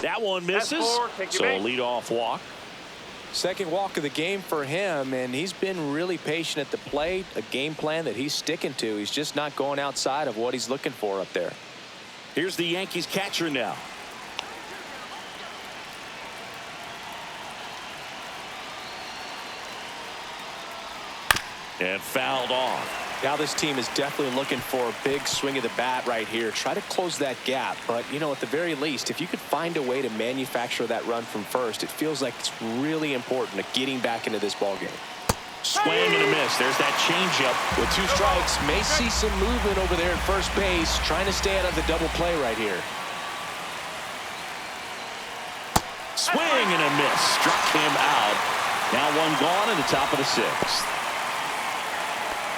That one misses. So a leadoff walk. Second walk of the game for him, and he's been really patient at the plate. A game plan that he's sticking to. He's just not going outside of what he's looking for up there. Here's the Yankees catcher now. And fouled off. Now this team is definitely looking for a big swing of the bat right here. Try to close that gap. But, you know, at the very least, if you could find a way to manufacture that run from first, it feels like it's really important to getting back into this ballgame. Swing and a miss. There's that changeup. With 2 strikes, may see some movement over there at first base, trying to stay out of the double play right here. Swing and a miss. Struck him out. Now one gone in the top of the 6th.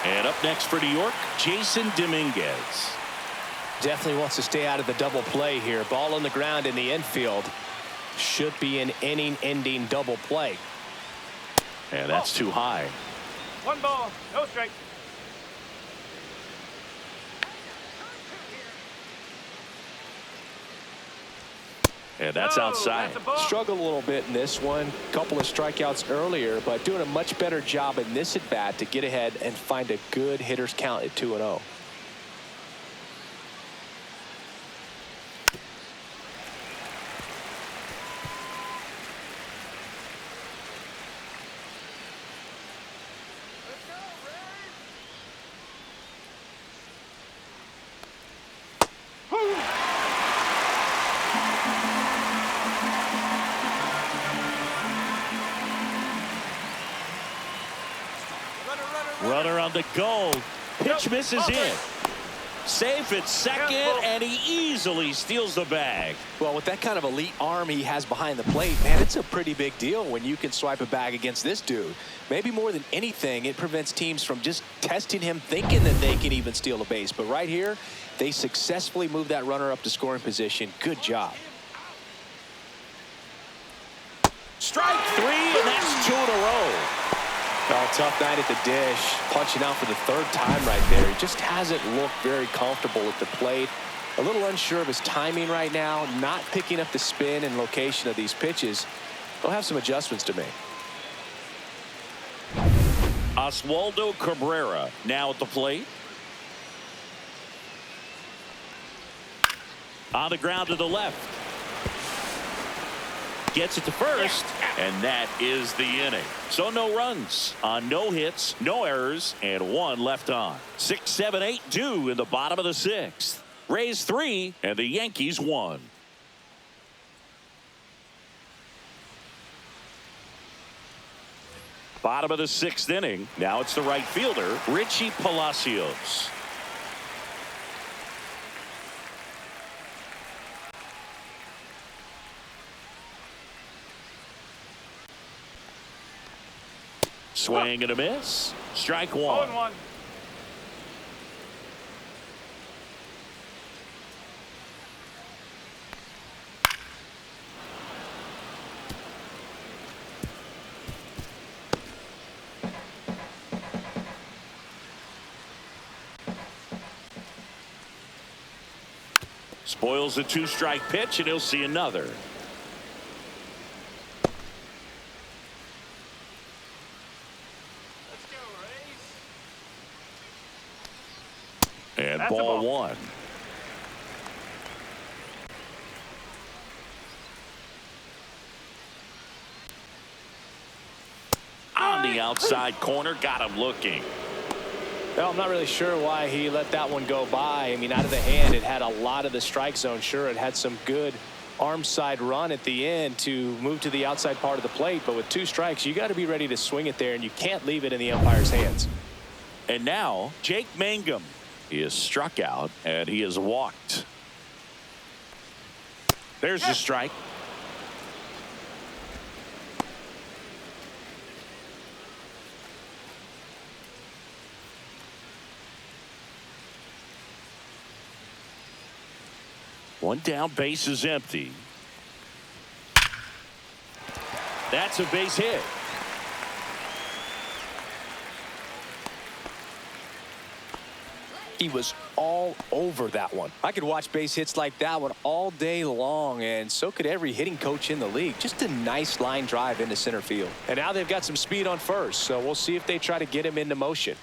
And up next for New York, Jason Dominguez. Definitely wants to stay out of the double play here. Ball on the ground in the infield. Should be an inning-ending double play. And that's too high. 1 ball, no strike. And that's outside. Struggled a little bit in this one. Couple of strikeouts earlier, but doing a much better job in this at bat to get ahead and find a good hitter's count at 2-0. Runner on the go. Pitch misses in. Safe at second, and he easily steals the bag. Well, with that kind of elite arm he has behind the plate, man, it's a pretty big deal when you can swipe a bag against this dude. Maybe more than anything, it prevents teams from just testing him, thinking that they can even steal a base. But right here, they successfully move that runner up to scoring position. Good job. Strike three, and that's 2 in a row. Oh, tough night at the dish. Punching out for the 3rd time right there. He just hasn't looked very comfortable at the plate. A little unsure of his timing right now. Not picking up the spin and location of these pitches. He'll have some adjustments to make. Oswaldo Cabrera now at the plate. On the ground to the left. Gets it to first, and that is the inning. So no runs on no hits, no errors, and 1 left on. 6, 7, 8 due in the bottom of the 6th. Rays 3, and the Yankees 1. Bottom of the 6th inning. Now it's the right fielder, Richie Palacios. Swing and a miss. Strike 1. 0-1. Spoils a 2-strike pitch, and he'll see another. And That's a ball ball. 1. On the outside corner, got him looking. Well, I'm not really sure why he let that one go by. I mean, out of the hand, it had a lot of the strike zone. Sure, it had some good arm side run at the end to move to the outside part of the plate. But with 2 strikes, you got to be ready to swing it there, and you can't leave it in the umpire's hands. And now, Jake Mangum. He is struck out, and he is walked. There's the strike. One down, base is empty. That's a base hit. He was all over that one. I could watch base hits like that one all day long, and so could every hitting coach in the league. Just a nice line drive into center field. And now they've got some speed on first, so we'll see if they try to get him into motion.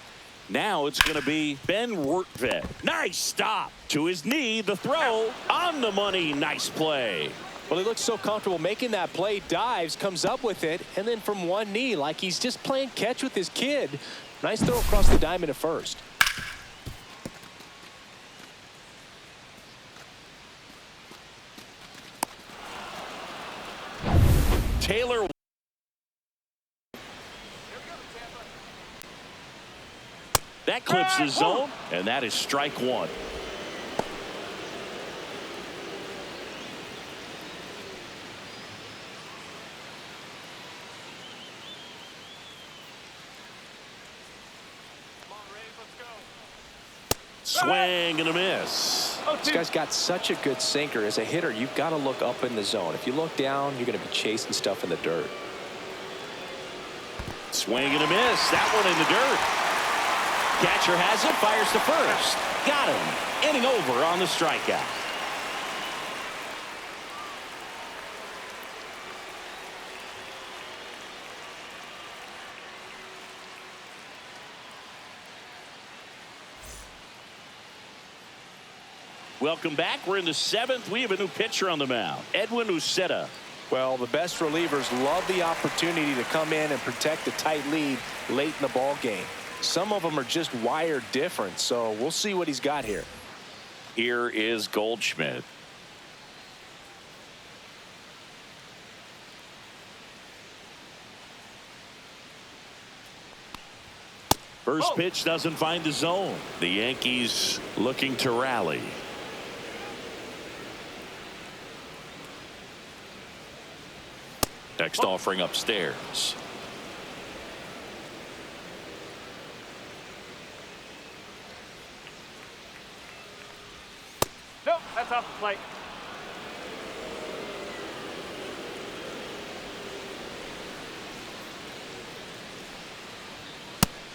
Now it's going to be Ben Wertvet. Nice stop. To his knee, the throw on the money. Nice play. Well, he looks so comfortable making that play, dives, comes up with it, and then from one knee, like he's just playing catch with his kid. Nice throw across the diamond at first. Taylor. That clips the zone, and that is strike 1. Swing and a miss. This guy's got such a good sinker. As a hitter, you've got to look up in the zone. If you look down, you're going to be chasing stuff in the dirt. Swing and a miss. That one in the dirt. Catcher has it, fires to first. Got him. Inning over on the strikeout. Welcome back. We're in the 7th. We have a new pitcher on the mound, Edwin Uceta. Well, the best relievers love the opportunity to come in and protect a tight lead late in the ball game. Some of them are just wired different, so we'll see what he's got here. Here is Goldschmidt. First pitch doesn't find the zone. The Yankees looking to rally. Next offering upstairs. Nope, that's off the plate.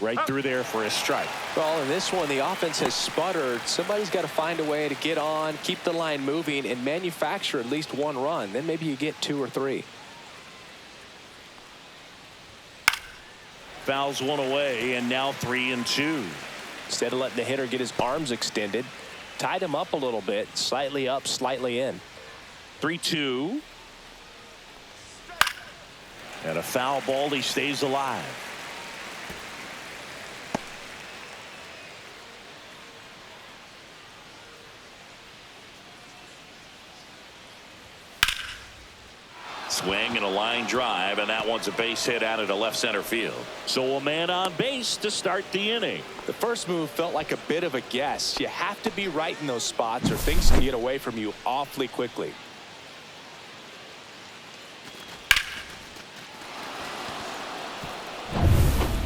Right through there for a strike. Well, in this one, the offense has sputtered. Somebody's got to find a way to get on, keep the line moving, and manufacture at least one run. Then maybe you get 2 or 3. Fouls one away, and now 3-2. Instead of letting the hitter get his arms extended, tied him up a little bit, slightly up, slightly in. 3-2. And a foul ball. He stays alive. Swing and a line drive, and that one's a base hit out into left center field. So a man on base to start the inning. The first move felt like a bit of a guess. You have to be right in those spots or things can get away from you awfully quickly.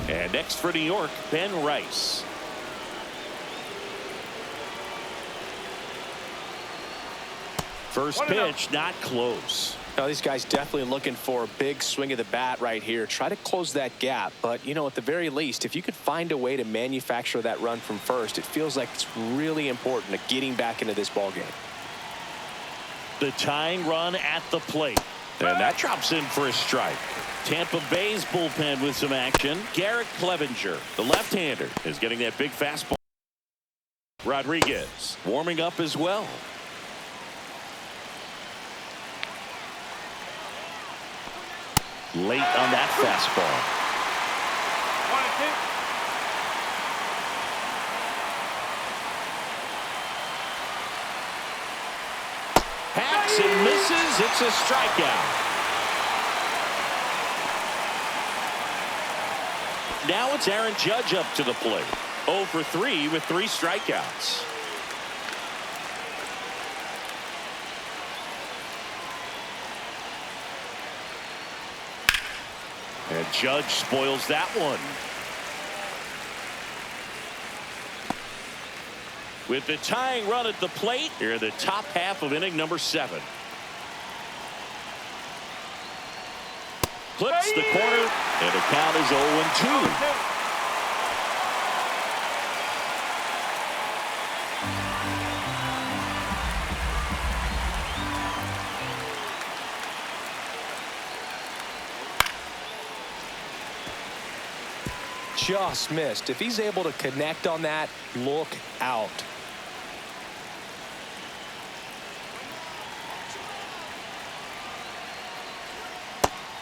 And next for New York, Ben Rice. First pitch, not close. Now, these guys definitely looking for a big swing of the bat right here. Try to close that gap. But, you know, at the very least, if you could find a way to manufacture that run from first, it feels like it's really important to getting back into this ball game. The tying run at the plate. And that drops in for a strike. Tampa Bay's bullpen with some action. Garrett Clevenger, the left-hander, is getting that big fastball. Rodriguez warming up as well. Late on that fastball. 1-2. Hacks and misses. It's a strikeout. Now it's Aaron Judge up to the plate. 0 for 3 with 3 strikeouts. And Judge spoils that one. With the tying run at the plate, here in the top half of inning number 7. Clips the corner, and the count is 0-2. Just missed. If he's able to connect on that, look out.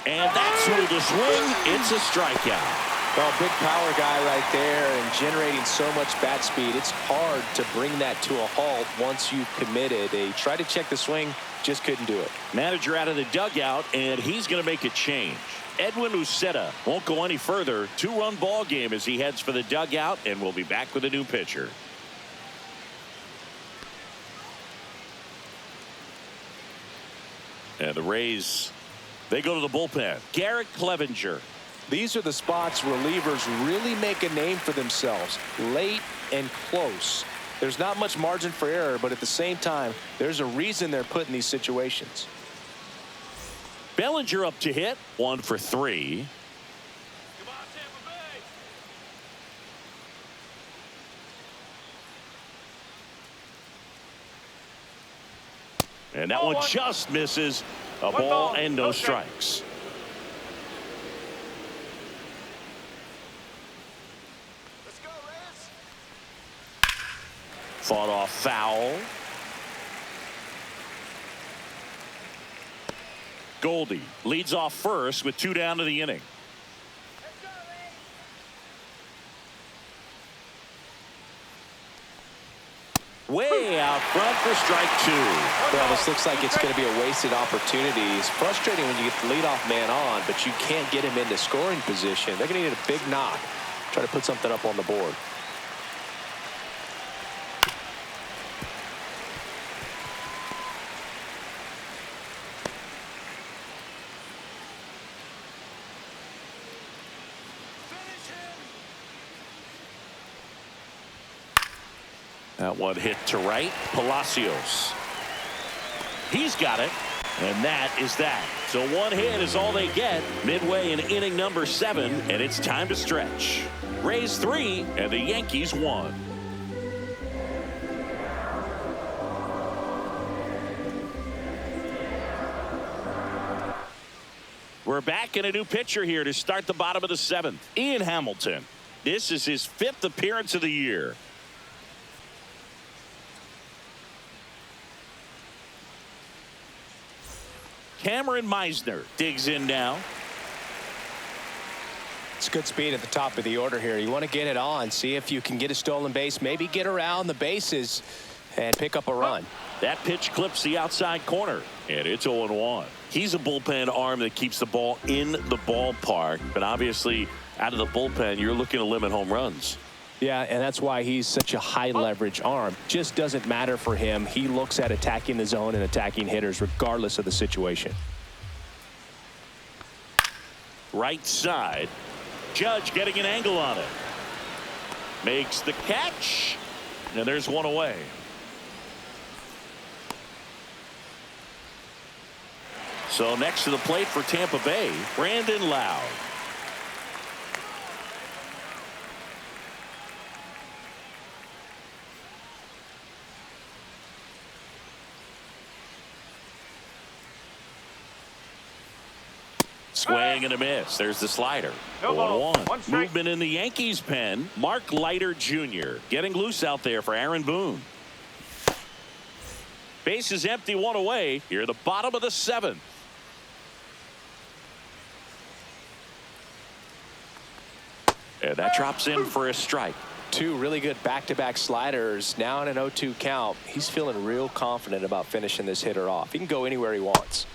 And that's through the swing. It's a strikeout. Well, big power guy right there and generating so much bat speed. It's hard to bring that to a halt once you've committed. They tried to check the swing, just couldn't do it. Manager out of the dugout, and he's going to make a change. Edwin Uceta won't go any further. 2-run ball game as he heads for the dugout, and we'll be back with a new pitcher. And the Rays, they go to the bullpen. Garrett Clevenger. These are the spots relievers really make a name for themselves. Late and close. There's not much margin for error, but at the same time, there's a reason they're put in these situations. Bellinger up to hit. 1 for 3. Come on, Tampa Bay. And that one just misses. A ball and no strikes. Let's go, Reds. Fought off foul. Goldie leads off first with 2 down to the inning. Let's go, Reds. Way out front for strike 2. Well, this looks like it's going to be a wasted opportunity. It's frustrating when you get the leadoff man on, but you can't get him into scoring position. They're going to need a big knock. Try to put something up on the board. That one hit to right. Palacios. He's got it. And that is that. So one hit is all they get midway in inning number 7, and it's time to stretch. Rays 3 and the Yankees 1. We're back in a new pitcher here to start the bottom of the 7th. Ian Hamilton. This is his 5th appearance of the year. Cameron Meisner digs in now. It's good speed at the top of the order here. You want to get it on, see if you can get a stolen base, maybe get around the bases and pick up a run. That pitch clips the outside corner, and it's 0-1. He's a bullpen arm that keeps the ball in the ballpark, but obviously out of the bullpen, you're looking to limit home runs. Yeah, and that's why he's such a high leverage arm. Just doesn't matter for him. He looks at attacking the zone and attacking hitters regardless of the situation. Right side. Judge getting an angle on it. Makes the catch. And there's one away. So next to the plate for Tampa Bay, Brandon Lowe. Swing and a miss. There's the slider. 0-1. Movement in the Yankees pen. Mark Leiter Jr. getting loose out there for Aaron Boone. Base is empty, one away. Here at the bottom of the 7th. And that drops in for a strike. Two really good back-to-back sliders. Now in an 0-2 count. He's feeling real confident about finishing this hitter off. He can go anywhere he wants.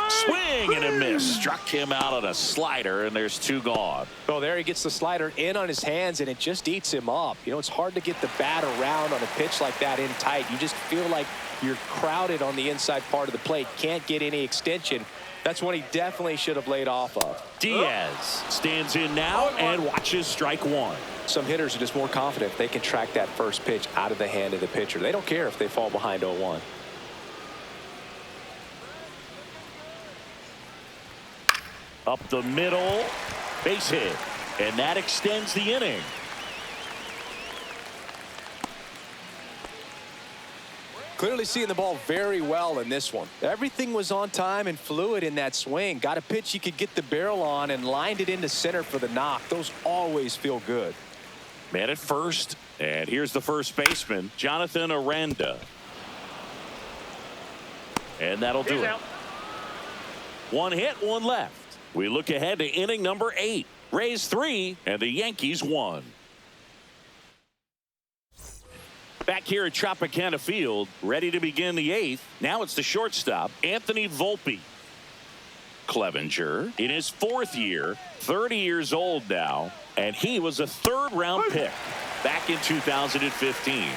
Swing and a miss. Struck him out on a slider, and there's 2 gone. Oh, there he gets the slider in on his hands, and it just eats him up. You know, it's hard to get the bat around on a pitch like that in tight. You just feel like you're crowded on the inside part of the plate. Can't get any extension. That's one he definitely should have laid off of. Diaz stands in now and watches strike 1. Some hitters are just more confident if they can track that first pitch out of the hand of the pitcher. They don't care if they fall behind 0-1. Up the middle, base hit, and that extends the inning. Clearly seeing the ball very well in this one. Everything was on time and fluid in that swing. Got a pitch you could get the barrel on and lined it into center for the knock. Those always feel good. Man at first, and here's the first baseman, Jonathan Aranda. And that'll do it. One hit, one left. We look ahead to inning number 8. Rays 3 and the Yankees 1. Back here at Tropicana Field, ready to begin the 8th. Now it's the shortstop, Anthony Volpe. Clevenger in his 4th year, 30 years old now, and he was a 3rd-round pick back in 2015.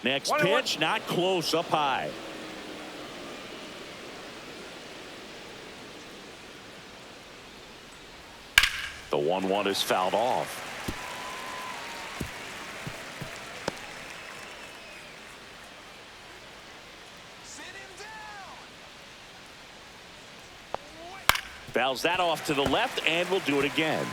Next pitch, not close, up high. The 1-1 is fouled off. Fouls that off to the left, and we'll do it again.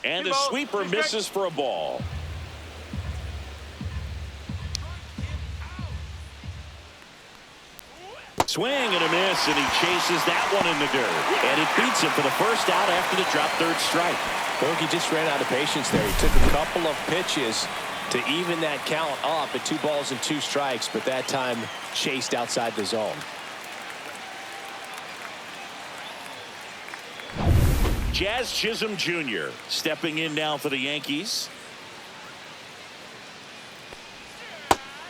And the sweeper misses for a ball. Swing and a miss, and he chases that one in the dirt. And it beats him for the first out after the drop 3rd strike. Bogey just ran out of patience there. He took a couple of pitches to even that count up at 2 balls and 2 strikes, but that time chased outside the zone. Jazz Chisholm Jr. stepping in now for the Yankees.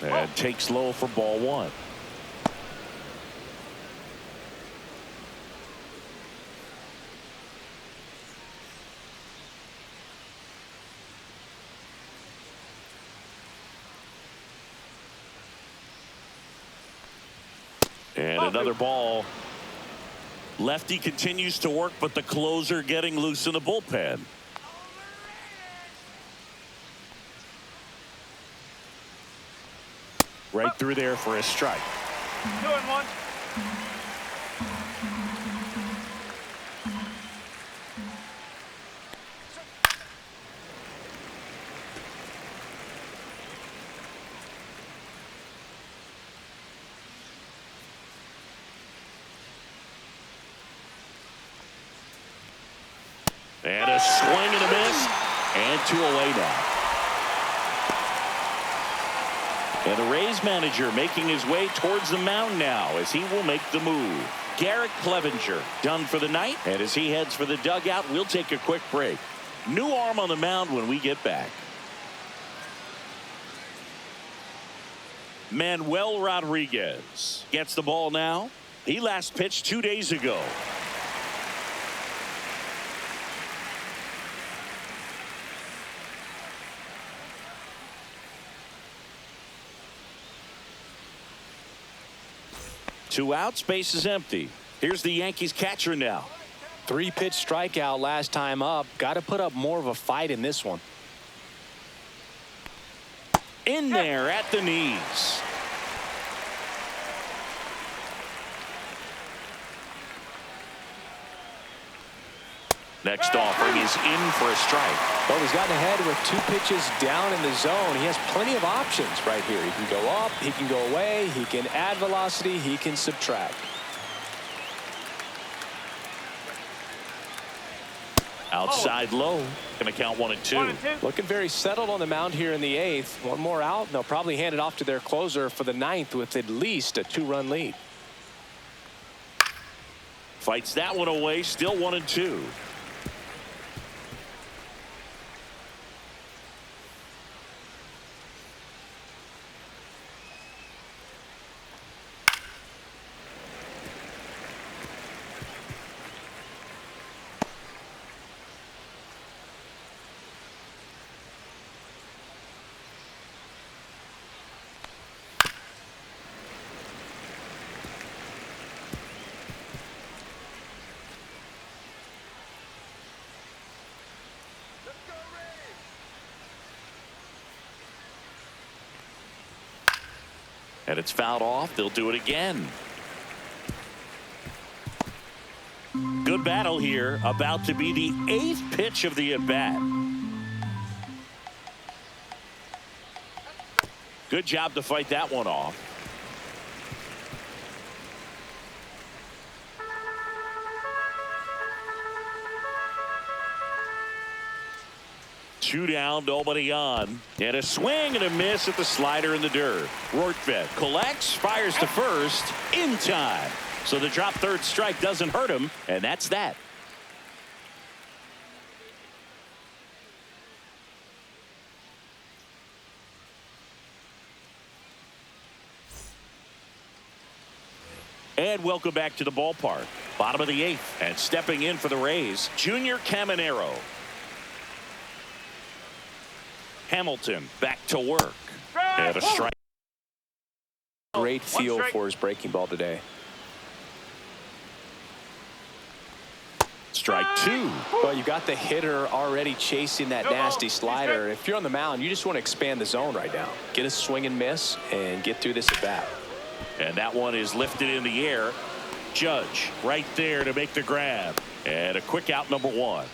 And takes low for ball one. And another ball. Lefty continues to work, but the closer getting loose in the bullpen. Right through there for a strike. 2-1. And a swing and a miss. And 2 away now. And the Rays manager making his way towards the mound now as he will make the move. Garrett Clevenger done for the night. And as he heads for the dugout, we'll take a quick break. New arm on the mound when we get back. Manuel Rodriguez gets the ball now. He last pitched 2 days ago. Two outs, base is empty. Here's the Yankees catcher now. 3-pitch strikeout last time up. Got to put up more of a fight in this one. In there at the knees. Next offering is in for a strike. Well, he's gotten ahead with 2 pitches down in the zone. He has plenty of options right here. He can go up, he can go away, he can add velocity, he can subtract. Outside low. Going to count 1 and 2. 1 and 2. Looking very settled on the mound here in the 8th. One more out, and they'll probably hand it off to their closer for the 9th with at least a 2-run lead. Fights that one away. Still 1 and 2. And it's fouled off. They'll do it again. Good battle here. About to be the 8th pitch of the at-bat. Good job to fight that one off. Two down, nobody on. And a swing and a miss at the slider in the dirt. Rortvedt collects, fires to first in time. So the drop third strike doesn't hurt him, and that's that. And welcome back to the ballpark. Bottom of the 8th, and stepping in for the Rays, Junior Caminero. Hamilton back to work. And a strike. Great feel for his breaking ball today. Strike 2. Well, you got the hitter already chasing that nasty slider. If you're on the mound, you just want to expand the zone right now. Get a swing and miss and get through this at bat. And that one is lifted in the air. Judge right there to make the grab. And a quick out, number 1.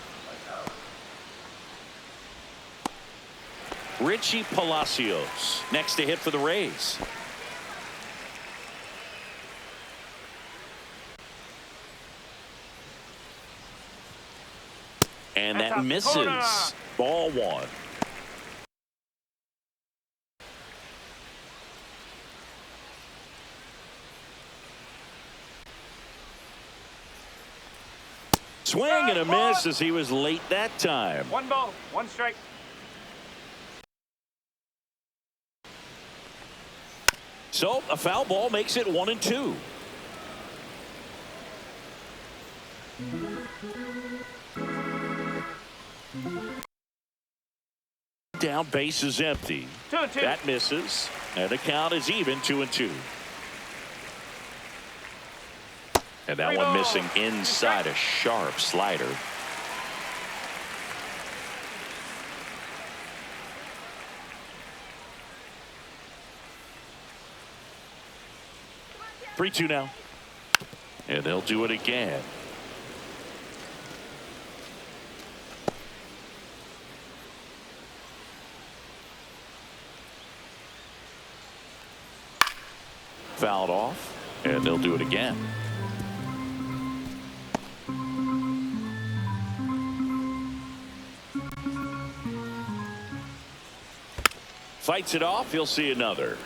Richie Palacios next to hit for the Rays. And that misses. Ball 1. Swing and a miss as he was late that time. 1 ball, 1 strike. So a foul ball makes it 1-2. Down, base is empty. 2-2. That misses, and the count is even 2-2. And that one missing inside a sharp slider. Come on, 3-2 now. And they'll do it again. Fouled off, and they'll do it again. Fights it off. He'll see another.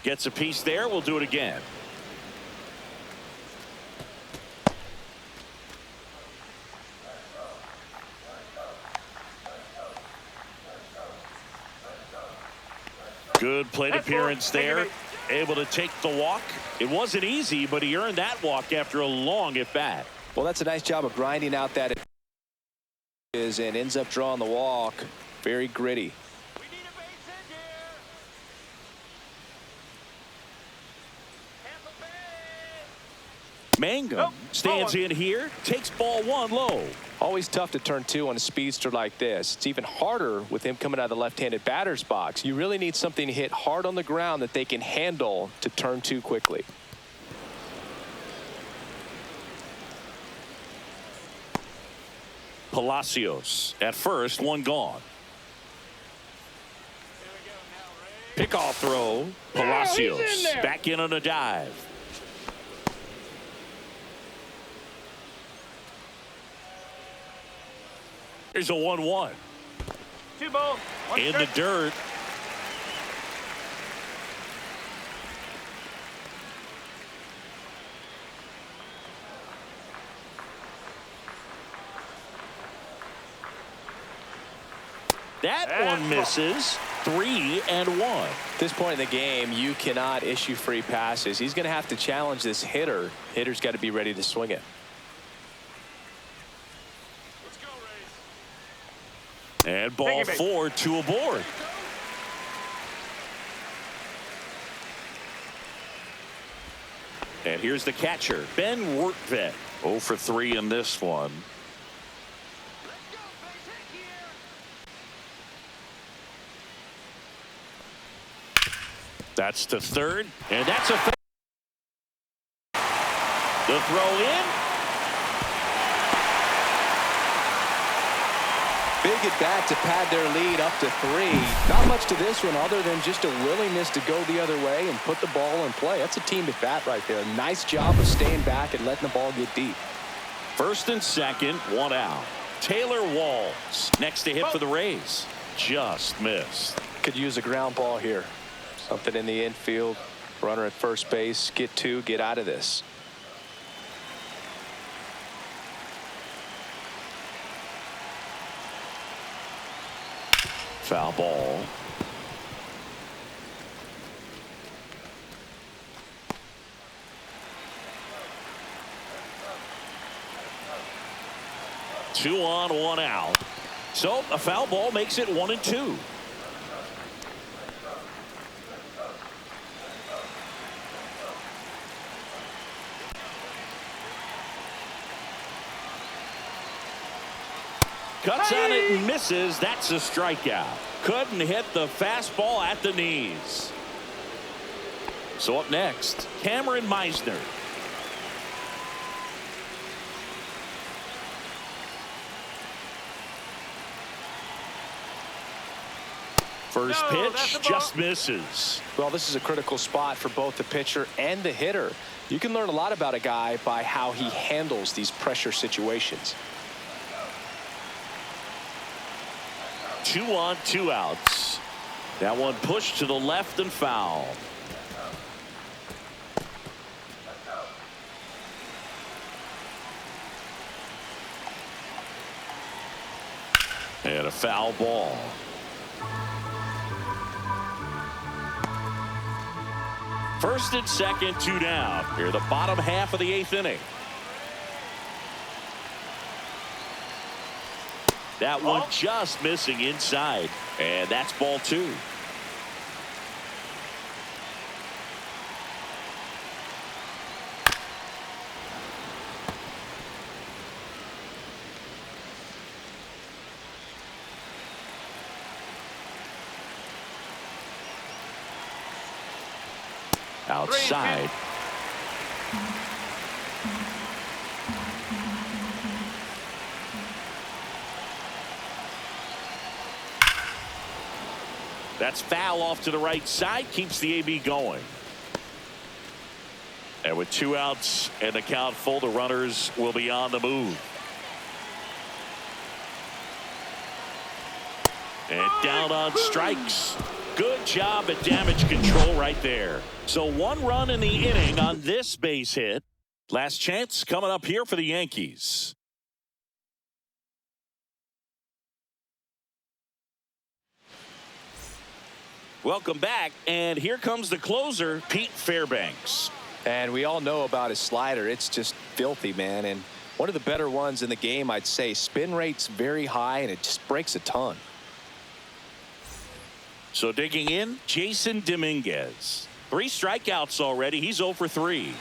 Gets a piece there. We'll do it again. Good plate appearance there. Able to take the walk. It wasn't easy, but he earned that walk after a long at bat. Well, that's a nice job of grinding out that is and ends up drawing the walk. Very gritty. We need a base hit here. Tampa Bay. Mangum stands in here, takes ball 1 low. Always tough to turn 2 on a speedster like this. It's even harder with him coming out of the left-handed batter's box. You really need something to hit hard on the ground that they can handle to turn 2 quickly. Palacios at first, 1 gone. Pickoff throw. Palacios back in on a dive. There's a 1-1. 2 balls, 1 In the strike. dirt. That one misses. 3-1. At this point in the game, you cannot issue free passes. He's going to have to challenge this hitter. Hitter's got to be ready to swing it. Let's go, Rays. And ball 4, 2 aboard. And here's the catcher, Ben Workvet. 0 for 3 in this one. Let's go, base hit here. That's the third, and that's a the throw in. Big at bat to pad their lead up to 3. Not much to this one other than just a willingness to go the other way and put the ball in play. That's a team at bat right there. Nice job of staying back and letting the ball get deep. First and second, 1 out. Taylor Walls next to hit for the Rays. Just missed. Could use a ground ball here. Something in the infield. Runner at first base. Get 2. Get out of this. Foul ball. Two on, 1 out. So a foul ball makes it 1-2. Cuts on it and misses. That's a strikeout. Couldn't hit the fastball at the knees. So up next, Cameron Meisner. First pitch just misses. Well, this is a critical spot for both the pitcher and the hitter. You can learn a lot about a guy by how he handles these pressure situations. 2 on, 2 outs. That one pushed to the left and foul. And a foul ball. First and second, 2 down. Here, the bottom half of the 8th inning. That one just missing inside. And that's ball 2. Outside. That's foul off to the right side. Keeps the AB going. And with 2 outs and the count full, the runners will be on the move. And down on strikes. Good job at damage control right there. So 1 run in the inning on this base hit. Last chance coming up here for the Yankees. Welcome back, and here comes the closer, Pete Fairbanks. And we all know about his slider. It's just filthy, man. And one of the better ones in the game, I'd say. Spin rate's very high, and it just breaks a ton. So digging in, Jason Dominguez. 3 strikeouts already. He's 0 for 3.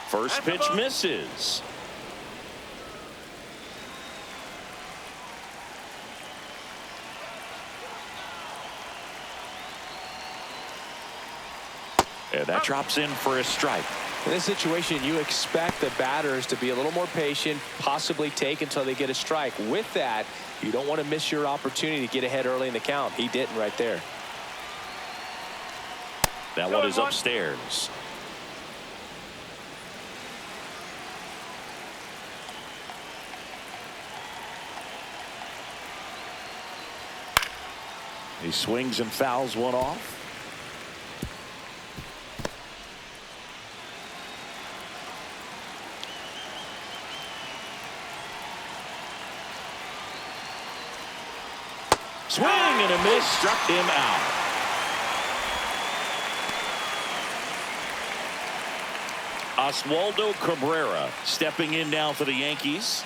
First pitch misses. And that drops in for a strike. In this situation, you expect the batters to be a little more patient, possibly take until they get a strike. With that, you don't want to miss your opportunity to get ahead early in the count. He didn't right there. That one is upstairs. He swings and fouls one off. Swing and a miss, struck him out. Oswaldo Cabrera stepping in now for the Yankees.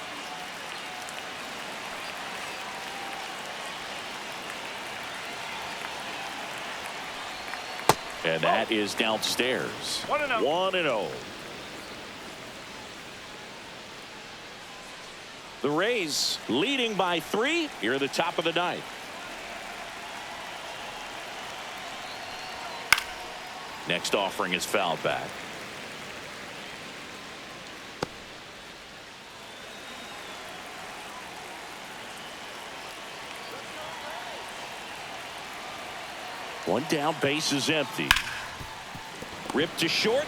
And that is downstairs. 1-0. 1-0. The Rays leading by 3 here at the top of the 9th. Next offering is fouled back. One down, base is empty. Ripped to short.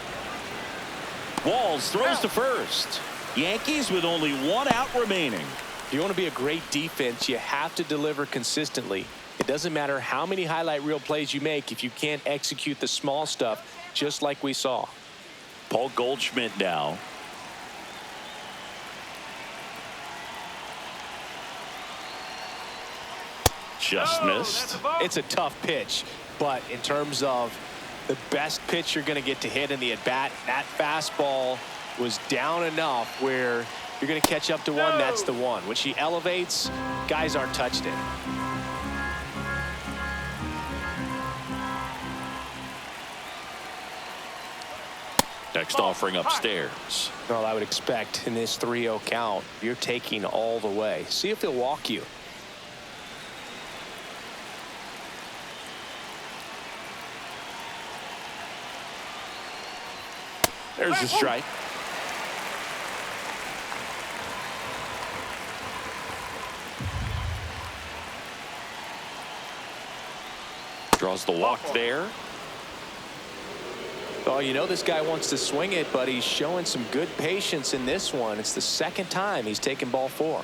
Walls throws to first. Yankees with only 1 out remaining. If you want to be a great defense, you have to deliver consistently. It doesn't matter how many highlight reel plays you make if you can't execute the small stuff, just like we saw. Paul Goldschmidt now. Just missed. It's a tough pitch, but in terms of the best pitch you're going to get to hit in the at-bat, that fastball was down enough where you're going to catch up to one. That's the one. When she elevates, guys aren't touched it. Next offering upstairs. Well, I would expect in this 3-0 count, you're taking all the way. See if he'll walk you. There's the strike. Draws the walk there. Oh, you know this guy wants to swing it, but he's showing some good patience in this one. It's the second time he's taken ball 4.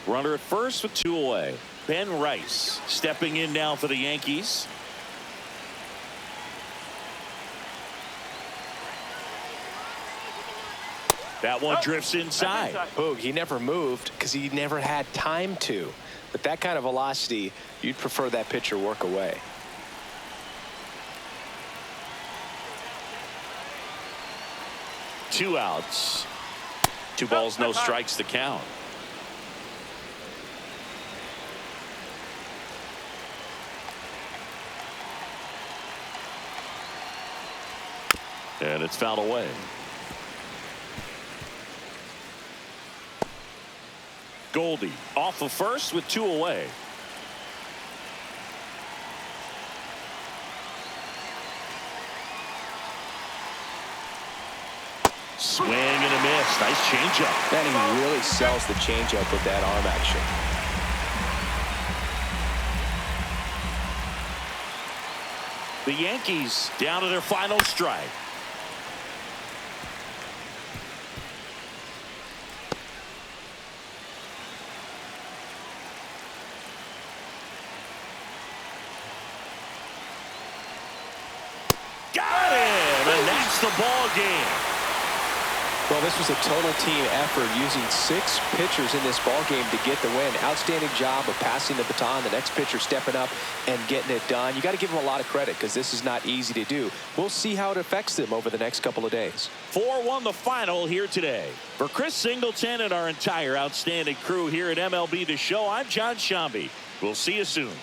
Runner at first with 2 away. Ben Rice stepping in now for the Yankees. That one drifts inside. Boog, he never moved because he never had time to. But that kind of velocity, you'd prefer that pitcher work away. Two outs. 2 balls, no strikes to count. And it's fouled away. Goldie off of first with 2 away. Swing and a miss. Nice changeup. And he really sells the changeup with that arm action. The Yankees down to their final strike. Got him, and that's the ball game. Well, this was a total team effort using 6 pitchers in this ball game to get the win. Outstanding job of passing the baton. The next pitcher stepping up and getting it done. You got to give them a lot of credit because this is not easy to do. We'll see how it affects them over the next couple of days. 4-1 the final here today. For Chris Singleton and our entire outstanding crew here at MLB The Show, I'm John Shambi. We'll see you soon.